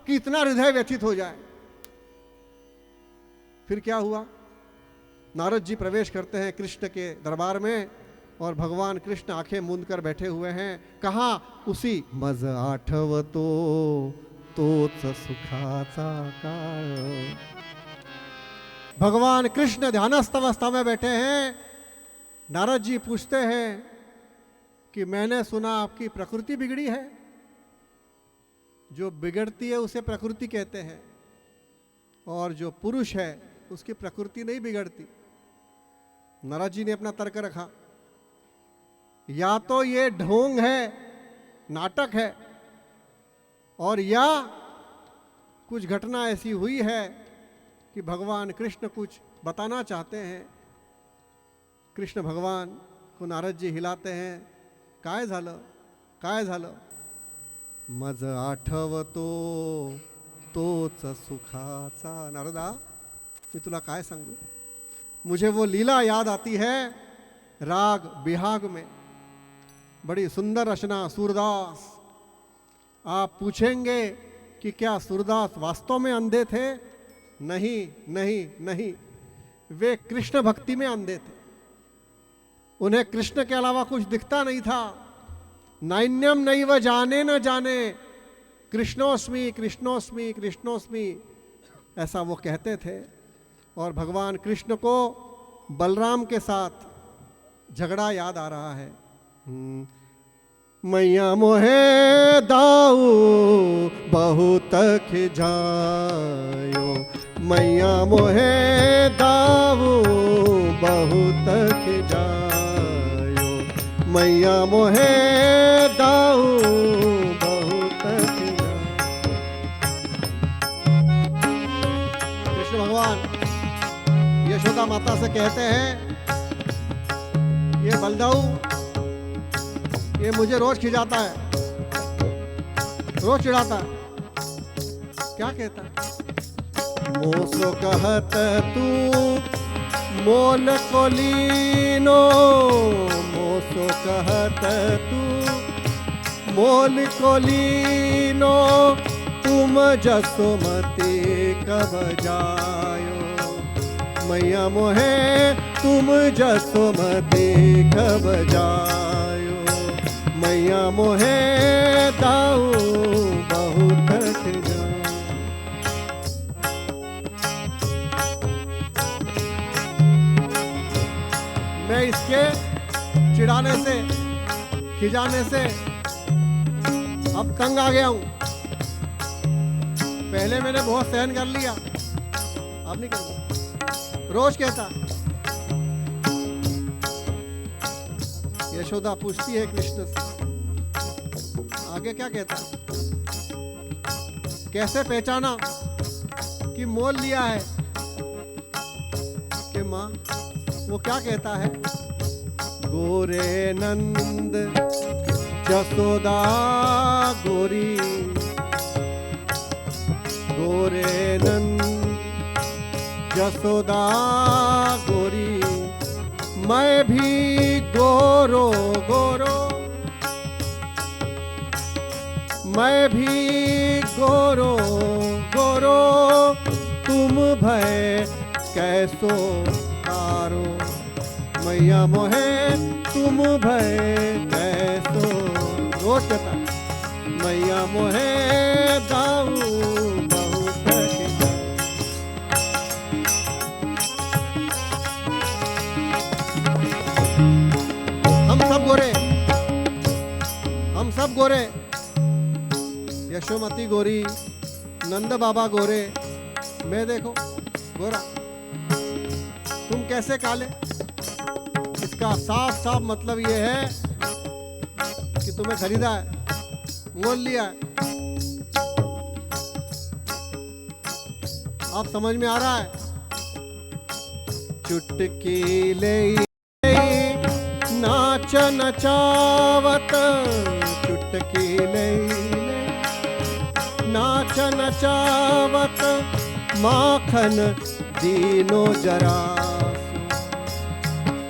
कि इतना हृदय व्यथित हो जाए। फिर क्या हुआ? नारद जी प्रवेश करते हैं कृष्ण के दरबार में और भगवान कृष्ण आंखें मूंद कर बैठे हुए हैं। कहाँ? उसी मज आठवतो तोच सुखाचा काळ। भगवान कृष्ण ध्यानस्थ अवस्था में बैठे हैं। नारद जी पूछते हैं कि मैंने सुना आपकी प्रकृति बिगड़ी है। जो बिगड़ती है उसे प्रकृति कहते हैं, और जो पुरुष है उसकी प्रकृति नहीं बिगड़ती। नारद जी ने अपना तर्क रखा, या तो ये ढोंग है, नाटक है, और या कुछ घटना ऐसी हुई है कि भगवान कृष्ण कुछ बताना चाहते हैं। कृष्ण भगवान को नारद जी हिलाते हैं। काय झालं, काय झालं? मज आठवतो तोच सुखाचा। नारदा, मी तुला काय सांगू, मुझे वो लीला याद आती है राग बिहाग में, बड़ी सुंदर रचना सूरदास। आप पूछेंगे कि क्या सूरदास वास्तव में अंधे थे? नहीं नहीं नहीं, वे कृष्ण भक्ति में अंधे थे। उन्हें कृष्ण के अलावा कुछ दिखता नहीं था। नैन्यम नैव जाने न जाने, कृष्णोस्मि कृष्णोस्मि कृष्णोस्मि, ऐसा वो कहते थे। और भगवान कृष्ण को बलराम के साथ झगड़ा याद आ रहा है। मैया मोहे दाऊ बहुत खिजायो, मैया मोहे दाऊ बहुत खिजायो, मैया मोहे दाऊ बहुत खिजायो। कृष्ण भगवान यशोदा माता से कहते हैं, ये बलदाऊ ये मुझे रोज खिजाता है, रोज चिढ़ाता है। क्या कहता है? मोसो कहत तू मोल कोलीनो, मोसो कहत तू मोल कोलीनो, तुम जसोमती कब जायो, मैया मोहे तुम जसोमती कब जायो, मैया मोहे दाऊ बहुत खिजायो। मैं इसके चिढ़ाने से, खिजाने से अब तंग आ गया हूं। पहले मैंने बहुत सहन कर लिया, अब नहीं करूंगा। रोज कहता यशोदा पूछती है कृष्ण से, आगे क्या कहता है, कैसे पहचाना कि मोल लिया है? कि माँ वो क्या कहता है, गोरे नंद जसोदा गोरी, गोरे नंद जसोदा गोरी, मैं भी गोरो गोरो, मैं भी गोरो गोरो, तुम भय कैसो तारो, मैया मोहे तुम भय कैसो, रोज कहता मैया मोहे दाऊ बहुत खिला। हम सब गोरे, हम सब गोरे, यशोमती गोरी, नंद बाबा गोरे, मैं देखो गोरा, तुम कैसे काले? इसका साफ साफ मतलब ये है कि तुम्हें खरीदा है, मोल लिया है। आप समझ में आ रहा है? चुटकी ले नाच नचावत, चुटकी ले नाच नचावत, माखन दीनो जरा,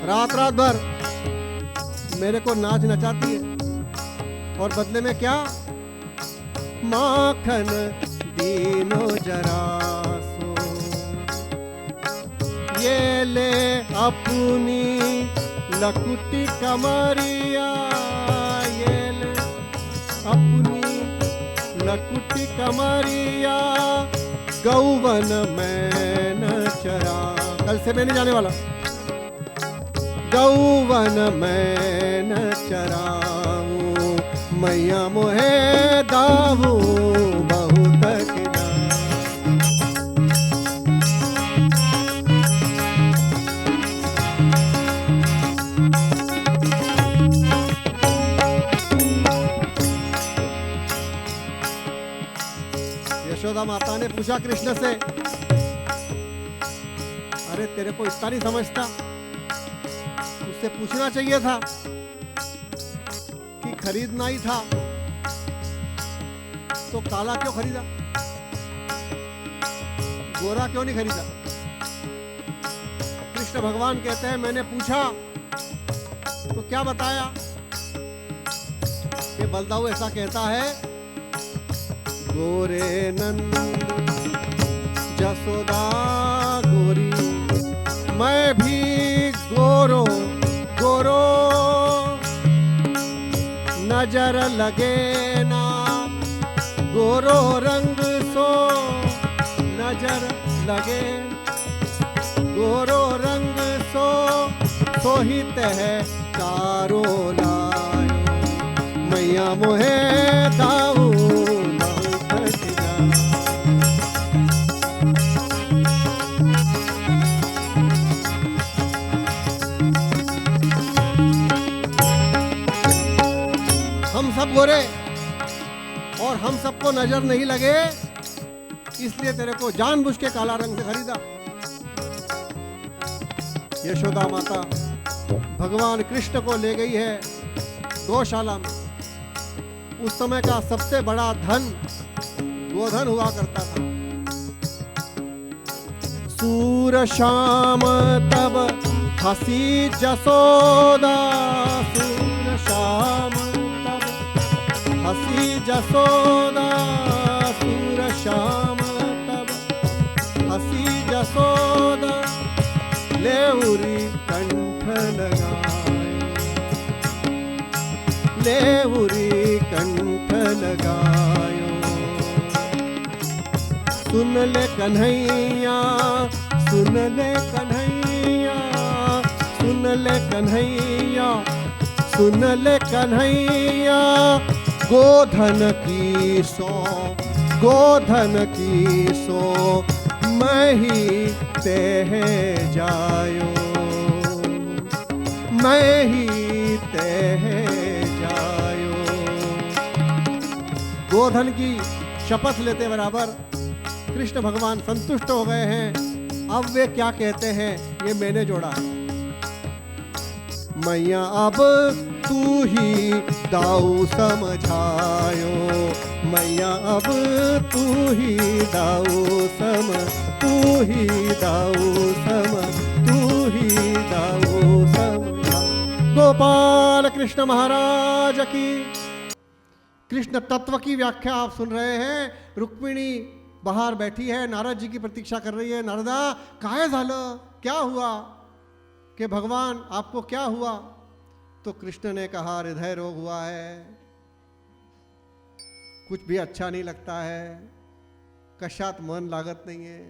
रात रात भर मेरे को नाच नचाती है, और बदले में क्या? माखन दीनो जरा सो, ये ले अपनी लकुटी कमरिया, ये ले अपनी लकुटी कमरिया, गौवन में न चरा, कल से मैं नहीं जाने वाला, गौवन में न चराऊं, मैया मोहे दाऊ बहुत खिला। यशोदा माता ने पूछा कृष्ण से, अरे तेरे को इतना नहीं समझता, उससे पूछना चाहिए था कि खरीदना ही था तो काला क्यों खरीदा, गोरा क्यों नहीं खरीदा? कृष्ण भगवान कहते हैं मैंने पूछा तो क्या बताया कि बलदाऊ ऐसा कहता है, गोरे नंद जसोदा गोरी, मैं भी गोरो गोरो, नजर लगे ना गोरो रंग सो, नजर लगे गोरो रंग सो, सोहित है चारो लायो, मैया मोहे दाऊ बहुत खिला। हम सब गोरे और हम सबको नजर नहीं लगे, इसलिए तेरे को जानबूझ के काला रंग से खरीदा। यशोदा माता भगवान कृष्ण को ले गई है गौशाला में। उस समय का सबसे बड़ा धन गोधन हुआ करता था। सूर शाम तब हसी जसोदा, सूर शाम तब हसी जसोदा, सूर शाम तब हसी जसोदा, लेउरी कंठ लगाए, लेउरी कंठ लगायो। सुन ले कन्हैया, सुन ले कन्हैया, सुन ले कन्हैया, सुन ले कन्हैया, गोधन की सो, गोधन की सो, मैं ही ते जायो, मैं ही तह जायो। गोधन की शपथ लेते बराबर कृष्ण भगवान संतुष्ट हो गए हैं। अब वे क्या कहते हैं, ये मैंने जोड़ा है। मैया अब तू ही दाऊ समझायो, मैया अब तू ही दाऊ तू ही दाऊ समझाओ। गोपाल कृष्ण महाराज की। कृष्ण तत्व की व्याख्या आप सुन रहे हैं। रुक्मिणी बाहर बैठी है, नारद जी की प्रतीक्षा कर रही है। नारदा काय झालं, क्या हुआ कि भगवान आपको क्या हुआ? तो कृष्ण ने कहा हृदय रोग हुआ है, कुछ भी अच्छा नहीं लगता है, कशात मन लागत नाही आहे,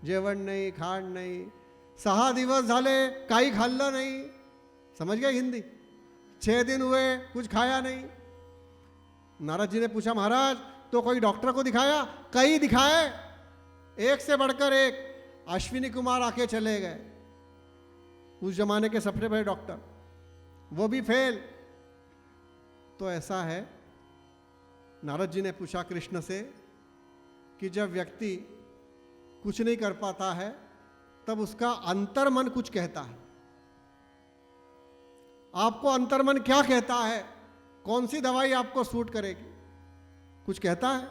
जेवण नाही, खाण नाही, 6 दिवस झाले काही खाल्लं नाही. समझ गए हिंदी? 6 दिन हुए कुछ खाया नहीं. नारद जी ने पूछा महाराज तो कोई डॉक्टर को दिखाया? कई दिखाए, एक से बढ़कर एक. अश्विनी कुमार आके चले गए, उस जमाने के सबसे बड़े डॉक्टर, वो भी फेल. तो ऐसा है, नारद जी ने पूछा कृष्ण से कि जब व्यक्ति कुछ नहीं कर पाता है तब उसका अंतर्मन कुछ कहता है. आपको अंतर्मन क्या कहता है? कौन सी दवाई आपको सूट करेगी? कुछ कहता है?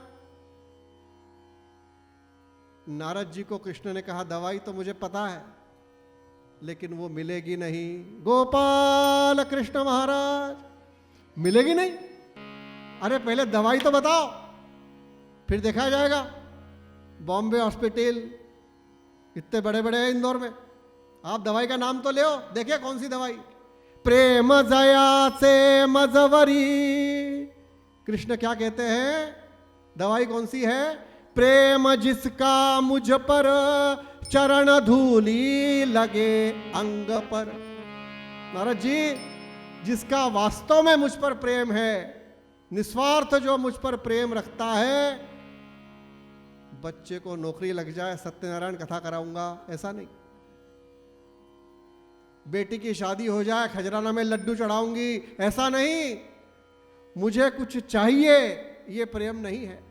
नारद जी को कृष्ण ने कहा दवाई तो मुझे पता है लेकिन वो मिलेगी नहीं. गोपाल कृष्ण महाराज, मिलेगी नहीं? अरे पहले दवाई तो बताओ, फिर देखा जाएगा. बॉम्बे हॉस्पिटल इतने बड़े बड़े हैं इंदौर में, आप दवाई का नाम तो ले, देखिए कौन सी दवाई. प्रेम जया से मजवरी. कृष्ण क्या कहते हैं? दवाई कौन सी है? प्रेम जिसका मुझ पर चरण धूली लगे अंग पर. नारद जी, जिसका वास्तव में मुझ पर प्रेम है, निस्वार्थ जो मुझ पर प्रेम रखता है, बच्चे को नौकरी लग जाए सत्यनारायण कथा कराऊंगा ऐसा नहीं, बेटी की शादी हो जाए खजराना में लड्डू चढ़ाऊंगी ऐसा नहीं, मुझे कुछ चाहिए ये प्रेम नहीं है.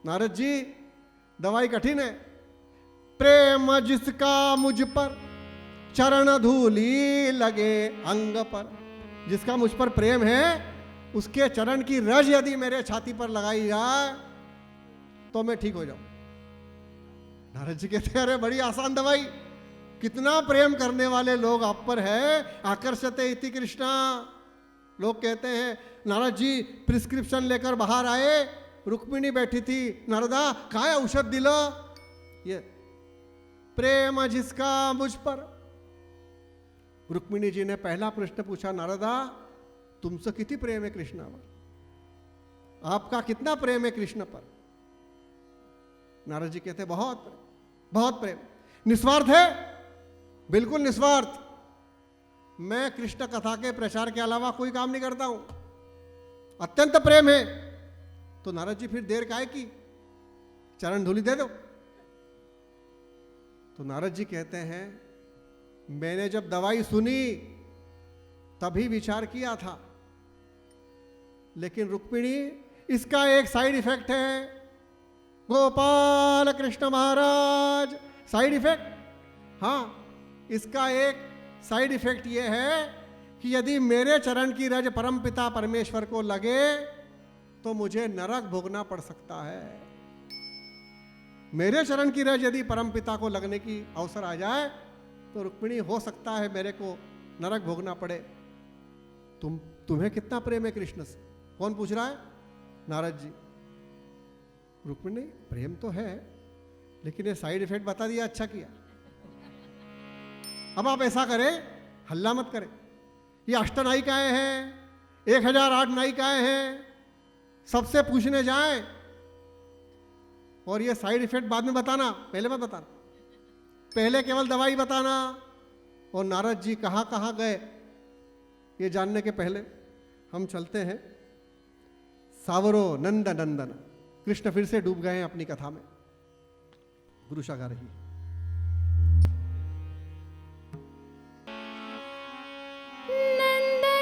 नारद जी, दवाई कठिन है. प्रेम जिसका मुझ पर चरण धूली लगे अंग पर. जिसका मुझ पर प्रेम है उसके चरण की रज यदि मेरे छाती पर लगाई जाए तो मैं ठीक हो जाऊं. नारद जी कहते हैं अरे बड़ी आसान दवाई, कितना प्रेम करने वाले लोग आप पर है. आकर्षते इति कृष्णा. लोग कहते हैं नारद जी प्रिस्क्रिप्शन लेकर बाहर आए, रुक्मिणी बैठी थी. नारदा काय औषध दिलं? ये प्रेम जिसका मुझ पर. रुक्मिणी जी ने पहला प्रश्न पूछा, नारदा तुमसे किती प्रेम है कृष्णावर? आपका कितना प्रेम है कृष्ण पर? नारद जी कहते बहुत प्रेम, बहुत प्रेम. निस्वार्थ है? बिल्कुल निस्वार्थ. मैं कृष्ण कथा के प्रचार के अलावा कोई काम नहीं करता हूं. अत्यंत प्रेम है. तो नारद जी फिर देर काहे की, चरण धूली दे दो. तो नारद जी कहते हैं मैंने जब दवाई सुनी तभी विचार किया था, लेकिन रुक्मिणी इसका एक साइड इफेक्ट है. गोपाल कृष्ण महाराज, साइड इफेक्ट. हाँ, इसका एक साइड इफेक्ट यह है कि यदि मेरे चरण की रज परम पिता परमेश्वर को लगे तो मुझे नरक भोगना पड़ सकता है. मेरे चरण की रज यदि परम पिता को लगने की अवसर आ जाए तो रुक्मिणी हो सकता है मेरे को नरक भोगना पड़े. तुम्हें कितना प्रेम है कृष्ण से? कौन पूछ रहा है? नारद जी. रुक्मिणी, प्रेम तो है लेकिन ये साइड इफेक्ट बता दिया, अच्छा किया. अब आप ऐसा करें, हल्ला मत करें. ये अष्टनायिकाएं हैं, 1008 नायिकाएं हैं, सबसे पूछने जाएं और ये साइड इफेक्ट बाद में बताना, पहले मत बताना. पहले केवल दवाई बताना. और नारद जी कहाँ कहाँ गए ये जानने के पहले हम चलते हैं. सावरो नंद नंदन. कृष्ण फिर से डूब गए हैं अपनी कथा में. गुरुशा गा रही है. नंदन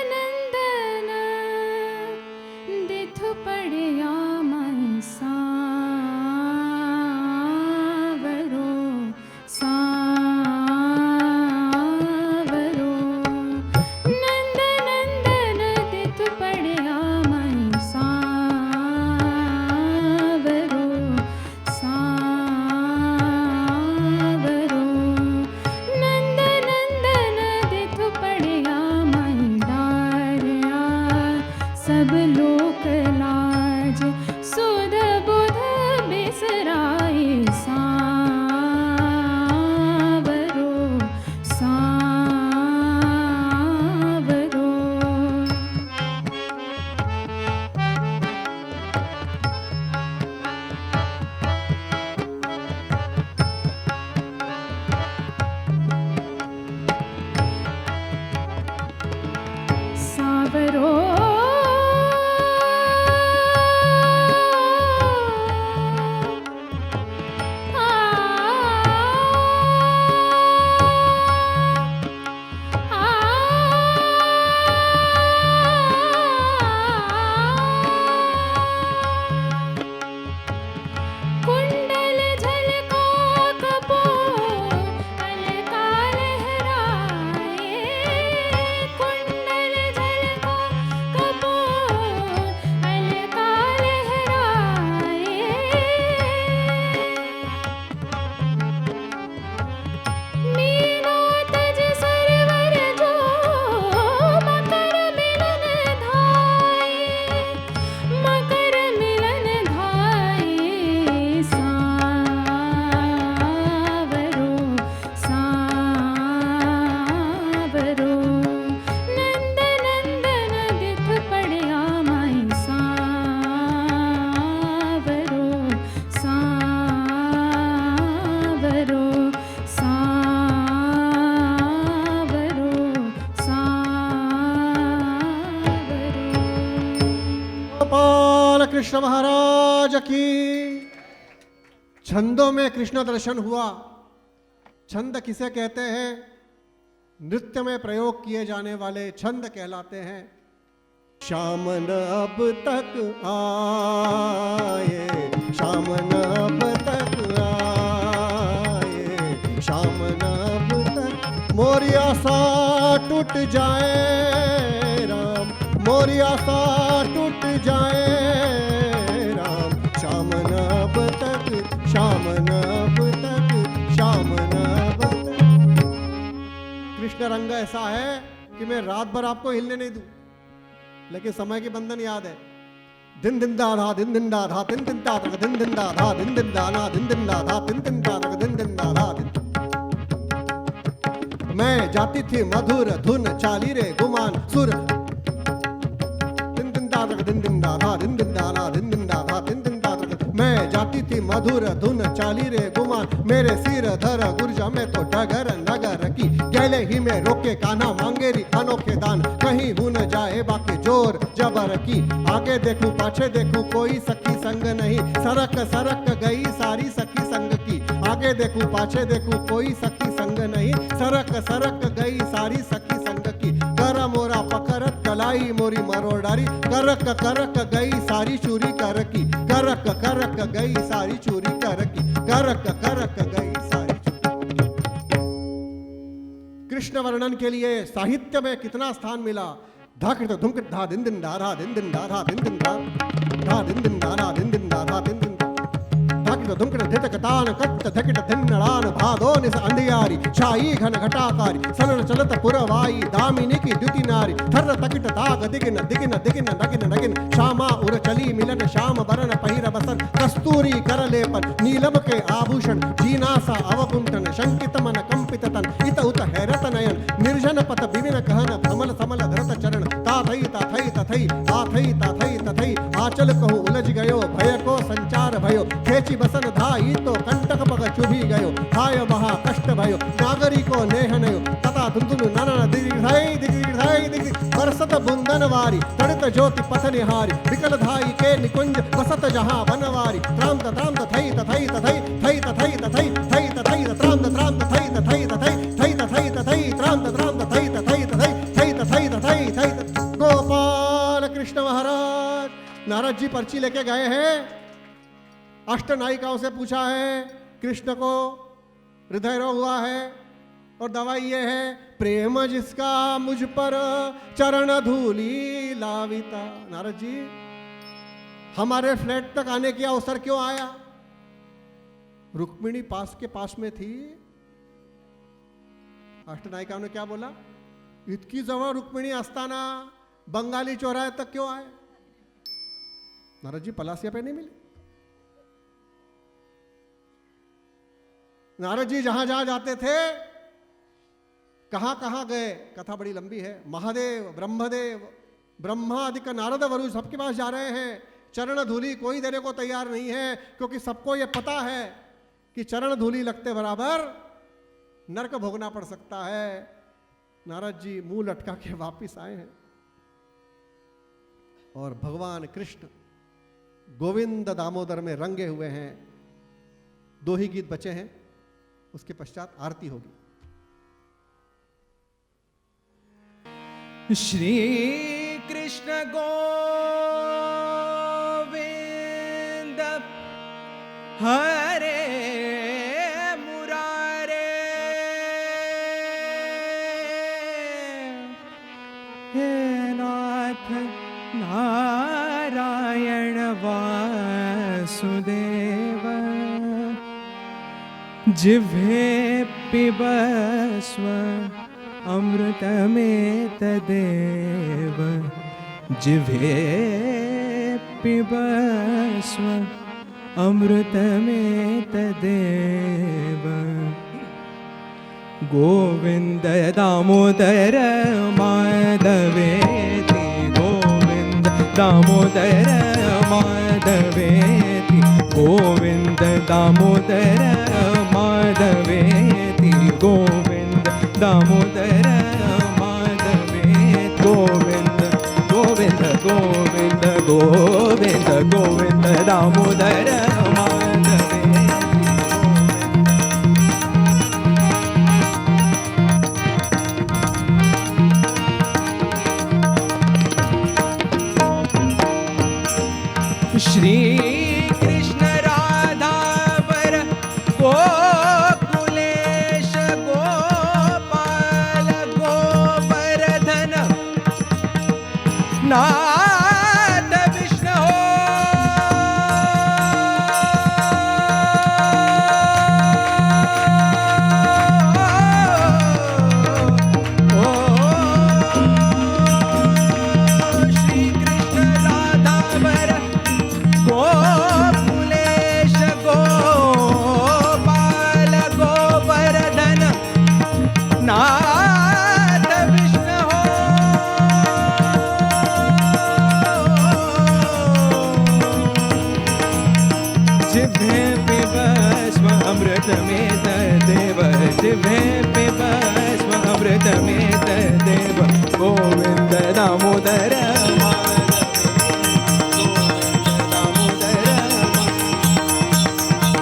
कृष्ण महाराज की। छंदों में कृष्ण दर्शन हुआ। छंद किसे कहते हैं? नृत्य में प्रयोग किए जाने वाले छंद कहलाते हैं। श्याम न अब तक आए, श्याम न अब तक आए, श्याम न अब तक मोरी आशा टूट जाए राम, मोरी आशा टूट जाए राम, श्याम न अब तक, श्याम न अब तक, श्याम न अब तक। कृष्ण रंग ऐसा है कि मैं रात भर आपको हिलने नहीं दूं, लेकिन समय की बंधन याद है। दिन दिन दा धा, दिन दिन दा धा, दिन दिन दा धा, दिन दिन दा धा, दिन दिन दा ना, दिन दिन दा धा, दिन दिन दा धा, दिन दिन दा धा। मैं जाती थी मधुर धुन चाली रे गुमान सुर, दिन दिन दा धा, दिन दिन दा धा, दिन दिन दा ना, दिन दिन दा धा, दिन दिन दा धा। मैं जाती थी मधुर धुन चाली रे गुमान, मेरे सिर धर गुर्जा में तो डगर नगर की, गले ही में रोके कान्हा मांगे री अनोखे दान, कहीं हो न जाए बाकी जोर जबर की। आगे देखूं पाछे देखूं कोई सखी संग नहीं, सरक सरक गई सारी सखी संग की। आगे देखूं पाछे देखूं कोई सखी संग नहीं, सरक सरक गई सारी सखी संग की। कर मोरा पकड़त कलाई मोरी मरोडारी, करक करक गई सारी चूरी कर की, करक करक गई सारी चूरी कर की, करक करक गई सारी चूरी। कृष्ण वर्णन के लिए साहित्य में कितना स्थान मिला। धाकिट धुमकिट धा, दिन दिन धा धा, दिन दिन धा धा, दिन दिन धा धा, दिन दिन धा धा, दिन दिन धा धा, दिन दिन धाकिट धुमकिट धिटक तान कट्ट धकिट धिन्नड़ान भादो निस अंधियारी, छाई घन घटाकारी, सनन चलत पुरवाई, दामिनी की द्युति नारी, थर्र तकिट ताग दिगिन दिगिन दिगिन नगिन नगिन, श्यामा उर चली मिलन श्याम बरन पहिर बसन, कस्तूरी कर लेपन नीलम के आभूषण, जीनासा अवकुंठन शंकित मन कंपित तन, इत उत हैरत नयन, निर्जन पथ विविन कहन कमल समल धरत चरण, ताथई ताथई तथई आथई ताथई तथई, आचल कहूँ उलझ गयो भय को संचार भयो, खेची बसन धाई तो कंटक पग चुभी गयो, हाय महा कष्ट भयो नागरी को नेह नयो, तथा धुंधुनु ननन दिग्धाई दिग्धाई दिग् बरसत बुंदन वारी, तड़ित ज्योति पथ निहारी, विकल धाई के निकुंज बसत जहां बनवारी, त्राम तथई तथई तथई थई तथई तथई थई तथई त्राम तथई तथई तथई थई तथई तथई त्राम तथई तथई तथई थई तथई तथई थई। गोपाल कृष्ण महाराज नारद जी पर्ची लेके गए हैं, अष्टनायिकाओं से पूछा है कृष्ण को हृदय रोग हुआ है और दवाई ये है, प्रेम जिसका मुझ पर चरण धूली लाविता। नारद जी हमारे फ्लैट तक आने की अवसर क्यों आया? रुक्मिणी पास के पास में थी। अष्टनायिकाओं ने क्या बोला? इतकी जवळ रुक्मिणी असताना बंगाली चौराहे तक क्यों आए? नारद जी पलासिया पे नहीं मिले। नारद जी जहां जहां जाते थे कहां कहां गए, कथा बड़ी लंबी है। महादेव, ब्रह्मदेव, ब्रह्मादिक, नारद वरु सबके पास जा रहे हैं। चरण धूली कोई देने को तैयार नहीं है, क्योंकि सबको यह पता है कि चरण धूली लगते बराबर नरक भोगना पड़ सकता है। नारद जी मुंह लटका के वापिस आए हैं और भगवान कृष्ण गोविंद दामोदर में रंगे हुए हैं। 2 ही गीत बचे हैं, उसके पश्चात आरती होगी। श्री कृष्ण गोविंद हरे मुरारे, हे नाथ नारायण वासुदेव, जिह्वे पिबस्व अमृतमेतदेव, जिह्वे पिबस्व अमृतमेतदेव। गोविंद दामोदर माधवेति, गोविंद दामोदर माधवेति, गोविंद दामोदर माधवेति, गोविंद दामोदर माधवेति, गोविंद गोविंद गोविंद गोविन्द गोविन्द गोविन्द दामोदर माधवे श्री कृष्ण राधा वर गोकुलेश गोपाल गोवर्धन नाथ विष्णु श्री कृष्ण राधा वर गोकुलेश गोपाल गोवर्धन नाथ विष्णु जिह्वे पिबस्म अमृतमेत देव जिह्वे पिबस्म अमृतमेत देव गोविन्द दामोदर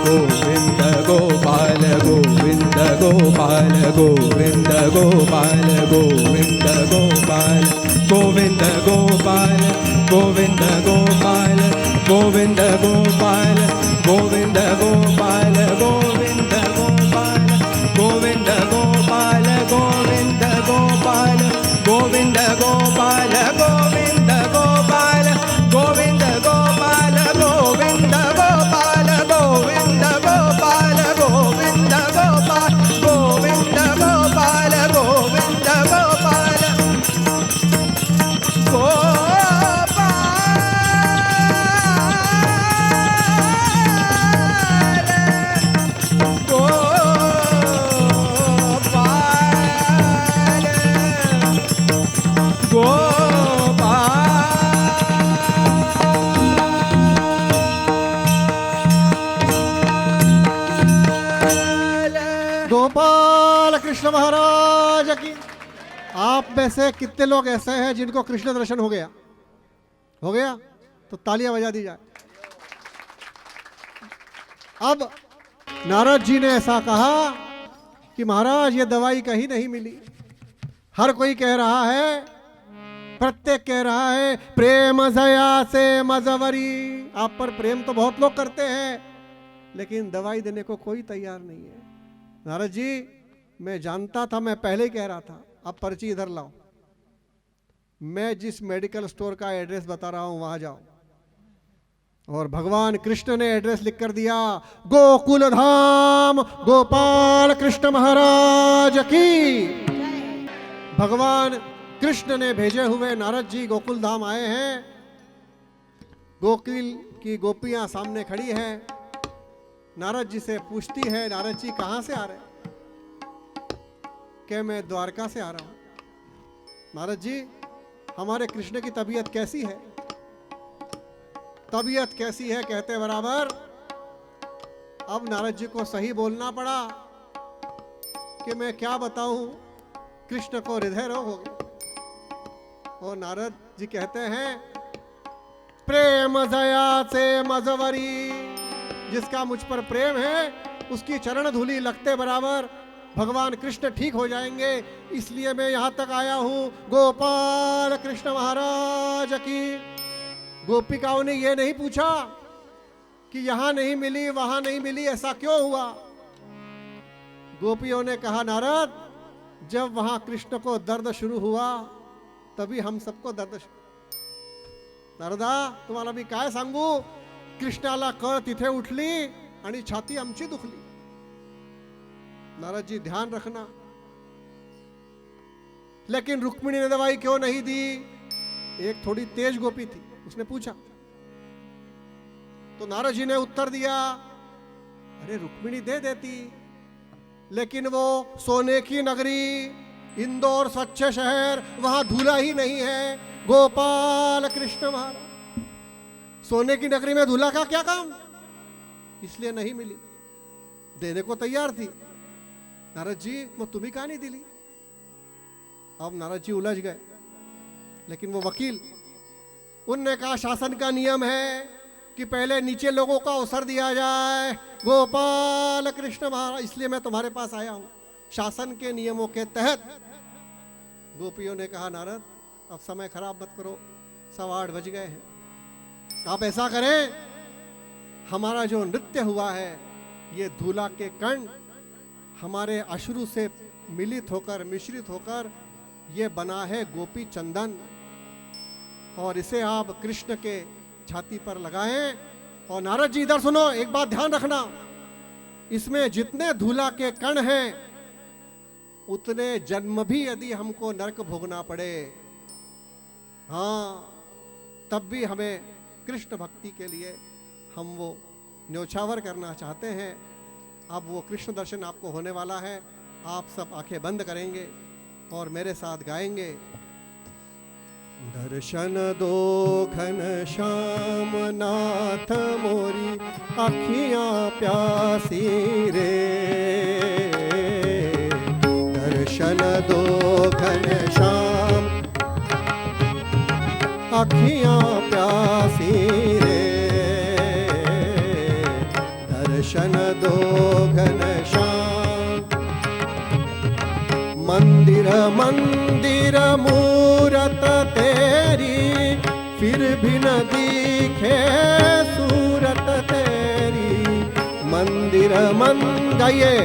गोविन्द गोपाल गोविन्द गोपाल गोविन्द गोपाल गोविन्द गोपाल गोविन्द गोपाल गोविन्द गोपाल गोविन्द गोपाल गोविन्द गोपाल गोविन्द गोपाल गोविन्द गोपाल गोविन्द गोपाल गोविन्द गोपाल गोविन्द गोपाल गोविन्द गोपाल गोविन्द गोपाल गोविन्द गोपाल गोविन्द गोपाल गोविन्द गोपाल गोविन्द गोपाल गोपाल कृष्ण महाराज की। आप में से कितने लोग ऐसे हैं जिनको कृष्ण दर्शन हो गया? हो गया तो तालियां बजा दी जाए। अब नारद जी ने ऐसा कहा कि महाराज ये दवाई कहीं नहीं मिली। हर कोई कह रहा है, प्रत्येक कह रहा है प्रेम जया से मजवरी। आप पर प्रेम तो बहुत लोग करते हैं, लेकिन दवाई देने को कोई तैयार नहीं है। नारद जी, मैं जानता था, मैं पहले ही कह रहा था, आप पर्ची इधर लाओ, मैं जिस मेडिकल स्टोर का एड्रेस बता रहा हूं वहां जाओ। और भगवान कृष्ण ने एड्रेस लिख कर दिया, गोकुल धाम गोपाल कृष्ण महाराज की। भगवान कृष्ण ने भेजे हुए नारद जी गोकुल धाम आए हैं। गोकुल की गोपियां सामने खड़ी हैं। नारद जी से पूछती है, नारद जी कहां से आ रहे हैं? कि मैं द्वारका से आ रहा हूं। नारद जी, हमारे कृष्ण की तबीयत कैसी है? तबीयत कैसी है कहते बराबर अब नारद जी को सही बोलना पड़ा कि मैं क्या बताऊं, कृष्ण को हृदय रोग हो गया। और नारद जी कहते हैं, प्रेम दया से मजवरी, जिसका मुझ पर प्रेम है उसकी चरण धूली लगते बराबर भगवान कृष्ण ठीक हो जाएंगे। इसलिए मैं यहां तक आया हूं। गोपाल कृष्ण महाराज की। गोपिकाओं ने यह नहीं पूछा कि यहां नहीं मिली वहां नहीं मिली, ऐसा क्यों हुआ। गोपियों ने कहा, नारद, जब वहां कृष्ण को दर्द शुरू हुआ तभी हम सबको दर्द शुरू। नारदा, तुम्हाला मी काय सांगू, कृष्णाला कळ तिथे उठली आणि छाती आमची दुखली। नारद जी, ध्यान रखना। लेकिन रुक्मिणी ने दवाई क्यों नहीं दी? एक थोड़ी तेज गोपी थी, उसने पूछा तो नारद जी ने उत्तर दिया, अरे रुक्मिणी दे देती, लेकिन वो सोने की नगरी, इंदौर स्वच्छ शहर, वहां धूला ही नहीं है। गोपाल कृष्ण महाराज, सोने की नगरी में धूला का क्या काम? इसलिए नहीं मिली। देने को तैयार थी। नारद जी, मग तुम्ही का नहीं दिली? अब नारद जी उलझ गए। लेकिन वो वकील उनने कहा शासन का नियम है कि पहले नीचे लोगों का अवसर दिया जाए। गोपाल कृष्ण महाराज, इसलिए मैं तुम्हारे पास आया हूं। शासन के नियमों के तहत गोपियों ने कहा नारद अब समय खराब मत करो, 8:15 बज गए हैं। आप ऐसा करें, हमारा जो नृत्य हुआ है ये धूला के कण हमारे अश्रु से मिलित होकर मिश्रित होकर ये बना है गोपी चंदन, और इसे आप कृष्ण के छाती पर लगाएं। और नारद जी इधर सुनो, एक बात ध्यान रखना, इसमें जितने धूला के कण हैं उतने जन्म भी यदि हमको नरक भोगना पड़े, हाँ, तब भी हमें कृष्ण भक्ति के लिए हम वो न्योछावर करना चाहते हैं। अब वो कृष्ण दर्शन आपको होने वाला है। आप सब आंखें बंद करेंगे और मेरे साथ गाएंगे। दर्शन दो घन श्याम नाथ मोरी अखियां प्यासी रे, दर्शन दो घन श्याम अखियां प्यासी रे, दर्शन दो घन श्याम। मंदिर मंदिर मूरत तेरी, फिर भी न दिखे सूरत तेरी। मंदिर गाइए,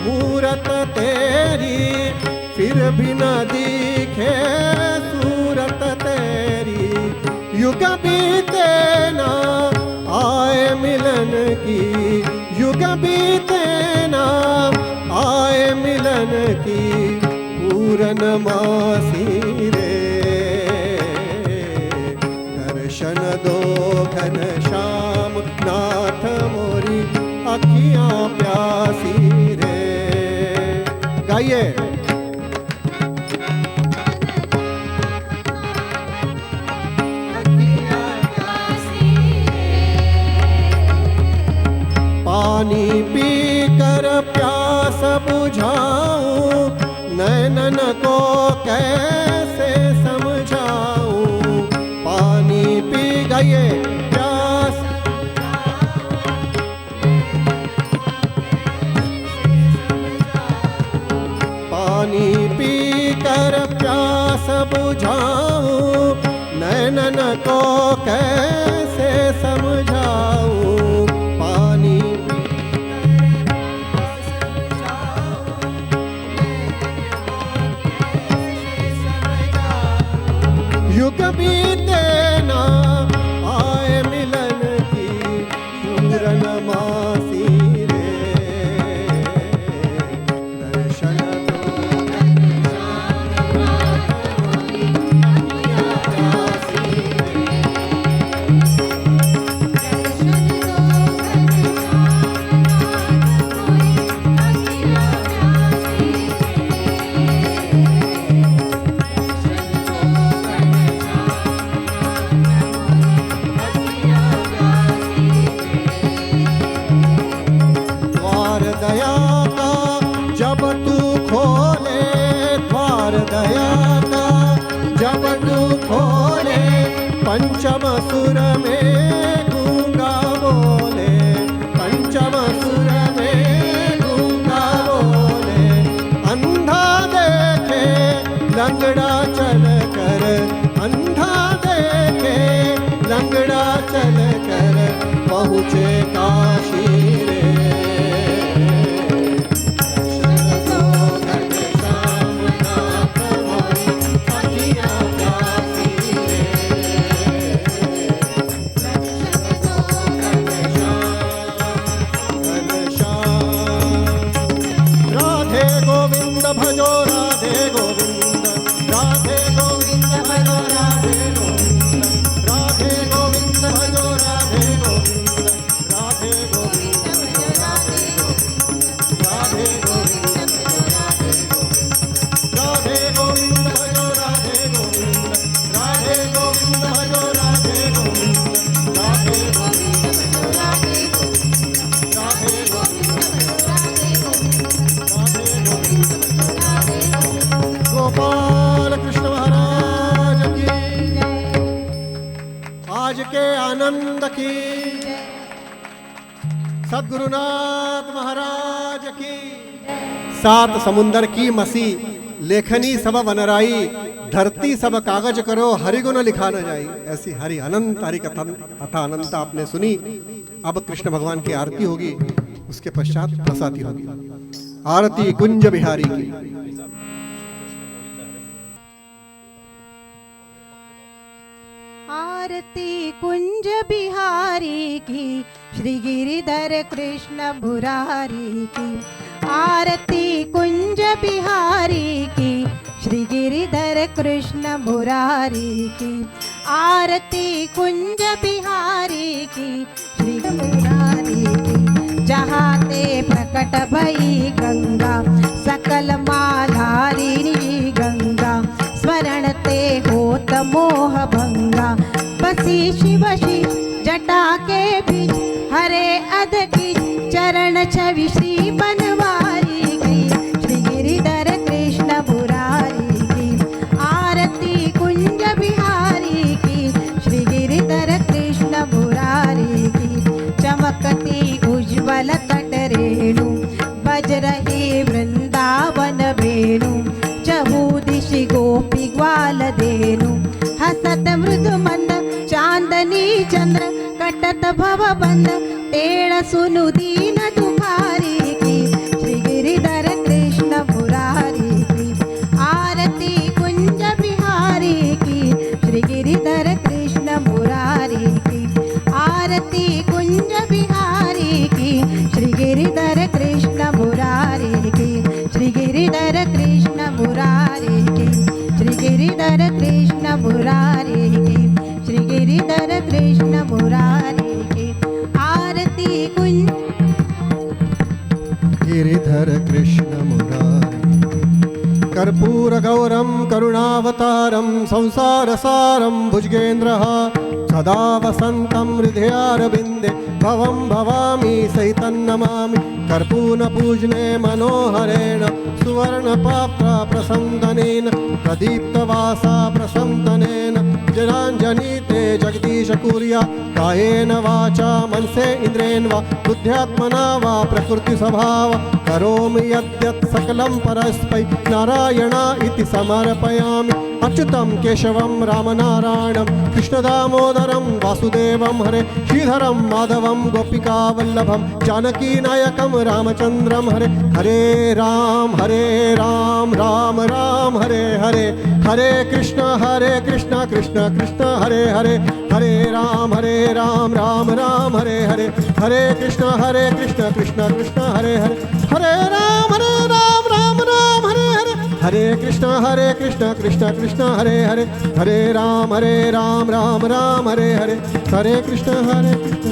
मूरत तेरी फिर भी न दिखे सूरत तेरी। युग बीते ना आए मिलन की, युग बीते ना आए मिलन की, पूर्णमासी रे। दर्शन दो घन श्याम नाथ मोरी अखियां प्यासी रे। गाइए। पानी पी कर प्यास बुझाऊं, नैनन को कैसे समझाऊं। पानी पी गए प्यास, पानी पी कर प्यास बुझाऊं, नैनन को कैसे समझाऊं। युग बीते ना आए मिलन की, पूर्णमासी रे। दर्शन दो घन श्याम नाथ मोरी अखियां प्यासी रे। दर्शन दो घन पंचम सुर में गूंगा बोले, पंचम सुर में गूंगा बोले। अंधा देखे लंगड़ा चल कर, अंधा देखे लंगड़ा चल कर पहुँचे काशी रे। भजो राधे गोविंद, राधे गोविंद भजो राधे गोविंद, राधे गोविंद भजो राधे गोविंद, राधे आज के आनंद की, सद्गुरुनाथ महाराज की। सात समुंदर की मसी, लेखनी सब वनराई, धरती सब कागज करो, हरिगुण लिखा न जाई। ऐसी हरि अनंत हरि कथा अथा अनंत आपने सुनी। अब कृष्ण भगवान की आरती होगी, उसके पश्चात प्रसादी होगी। आरती कुंज बिहारी की। आरती कुंज बिहारी की, श्री गिरिधर कृष्ण मुरारी की। आरती कुंज बिहारी की, श्री गिरिधर कृष्ण मुरारी की। आरती कुंज बिहारी की, श्री मुरारी की। जहाँ ते प्रकट भई गंगा, सकल माधारिणी गंगा। स्मरण ते होत मोह भंगा, बसी शिव श्री जटा के बीच। हरे अध की चरण छवि श्री बनवारी की, श्री गिरिधर कृष्ण मुरारी की। आरती कुंज बिहारी की, श्री गिरिधर कृष्ण मुरारी की। चमकती उज्ज्वल तट रेणु, बज रही वृंदावन वेणु। चहु दिशि गोपी ग्वाल धेनु, हसत मृदु मंद चांदनी चंद्र। कटत भव बंद तेण सुनु दीन दुखारी की, श्री गिरिधर कृष्ण मुरारी की। आरती कुंज बिहारी की, श्री गिरिधर कृष्ण मुरारी की। आरती कुंज बिहारी की, श्री गिरिधर कृष्ण मुरारी की। श्री गिरिधर कृष्ण मुरारी की, श्री गिरिधर कृष्ण मुरारी की। श्री गिरिधर कृष्ण मुरारी की। आरती कुंज गिरिधर कृष्ण मुरारी। कर्पूर गौरम करुणावतारम, संसार सारम भुजगेन्द्र। सदा वसंतम हृदयारविंदे, भवं भवामी सहितं नमामि। कर्पूर पूजने मनोहरेण, सुवर्ण पात्र प्रसंदनेन। प्रदीप्तवासा प्रसंदनेन, जनांजनीते जगदीश कुर्या। कायेन वाचा मनसे इंद्रेण वा, बुद्ध्यात्मना वा प्रकृति स्वभाव। करोमि यद्यत् सकलं परस्मै, नारायणा इति समर्पयामि। अच्युतं केशवं रामनारायणं, कृष्णदामोदरं वासुदेवं हरे। श्रीधरं माधवं गोपिकावल्लभं, जानकीनायकं रामचन्द्रं हरे। हरे राम राम राम हरे हरे। हरे कृष्ण कृष्ण कृष्ण हरे हरे। हरे राम राम राम हरे हरे। हरे कृष्ण कृष्ण कृष्ण हरे हरे। हरे राम राम राम हरे हरे। हरे कृष्ण कृष्ण कृष्ण हरे हरे। हरे राम राम राम हरे हरे। हरे कृष्ण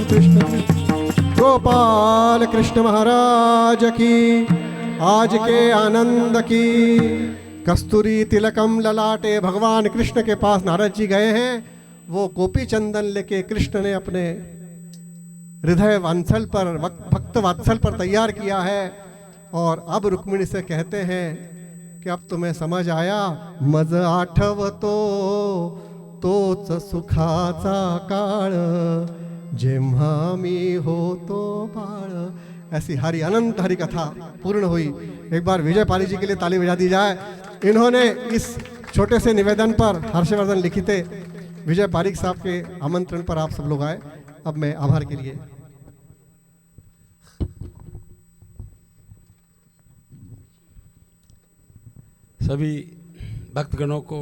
कृष्ण कृष्ण। गोपाल कृष्ण महाराज की, आज के आनंद की। कस्तूरी तिलकम ललाटे, भगवान कृष्ण के पास नारद जी गए हैं। वो गोपी चंदन लेके कृष्ण ने अपने हृदय वात्सल पर, भक्त वात्सल पर तैयार किया है। और अब रुक्मिणी से कहते हैं कि अब तुम्हें समझ आया, मज आठवतो तोच सुखाचा काळ, जेव्हा मी होतो बाळ। ऐसी हरि अनंत हरि कथा पूर्ण हुई। एक बार विजय पाली जी के लिए ताली बजा दी जाए। इन्होंने इस छोटे से निवेदन पर हर्षवर्धन लिखिते विजय पारिक साहब के आमंत्रण पर आप सब लोग आए। अब मैं आभार के लिए सभी भक्तगणों को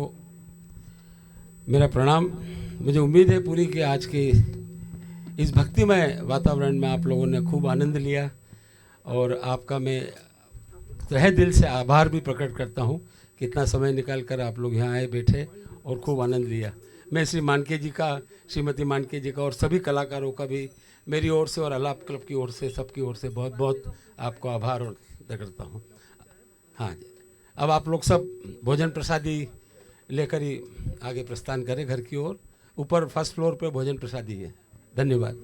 मेरा प्रणाम। मुझे उम्मीद है पूरी कि आज के इस भक्तिमय वातावरण में आप लोगों ने खूब आनंद लिया। और आपका मैं तहे दिल से आभार भी प्रकट करता हूँ कि इतना समय निकाल कर आप लोग यहाँ आए, बैठे और खूब आनंद लिया। मैं श्री मानके जी का, श्रीमती मानके जी का और सभी कलाकारों का भी मेरी ओर से और आलाप क्लब की ओर से, सबकी ओर से बहुत बहुत आपको आभार व्यक्त करता हूँ। हाँ जी, अब आप लोग सब भोजन प्रसादी लेकर ही आगे प्रस्थान करें घर की ओर। ऊपर फर्स्ट फ्लोर पे भोजन प्रसादी है। धन्यवाद।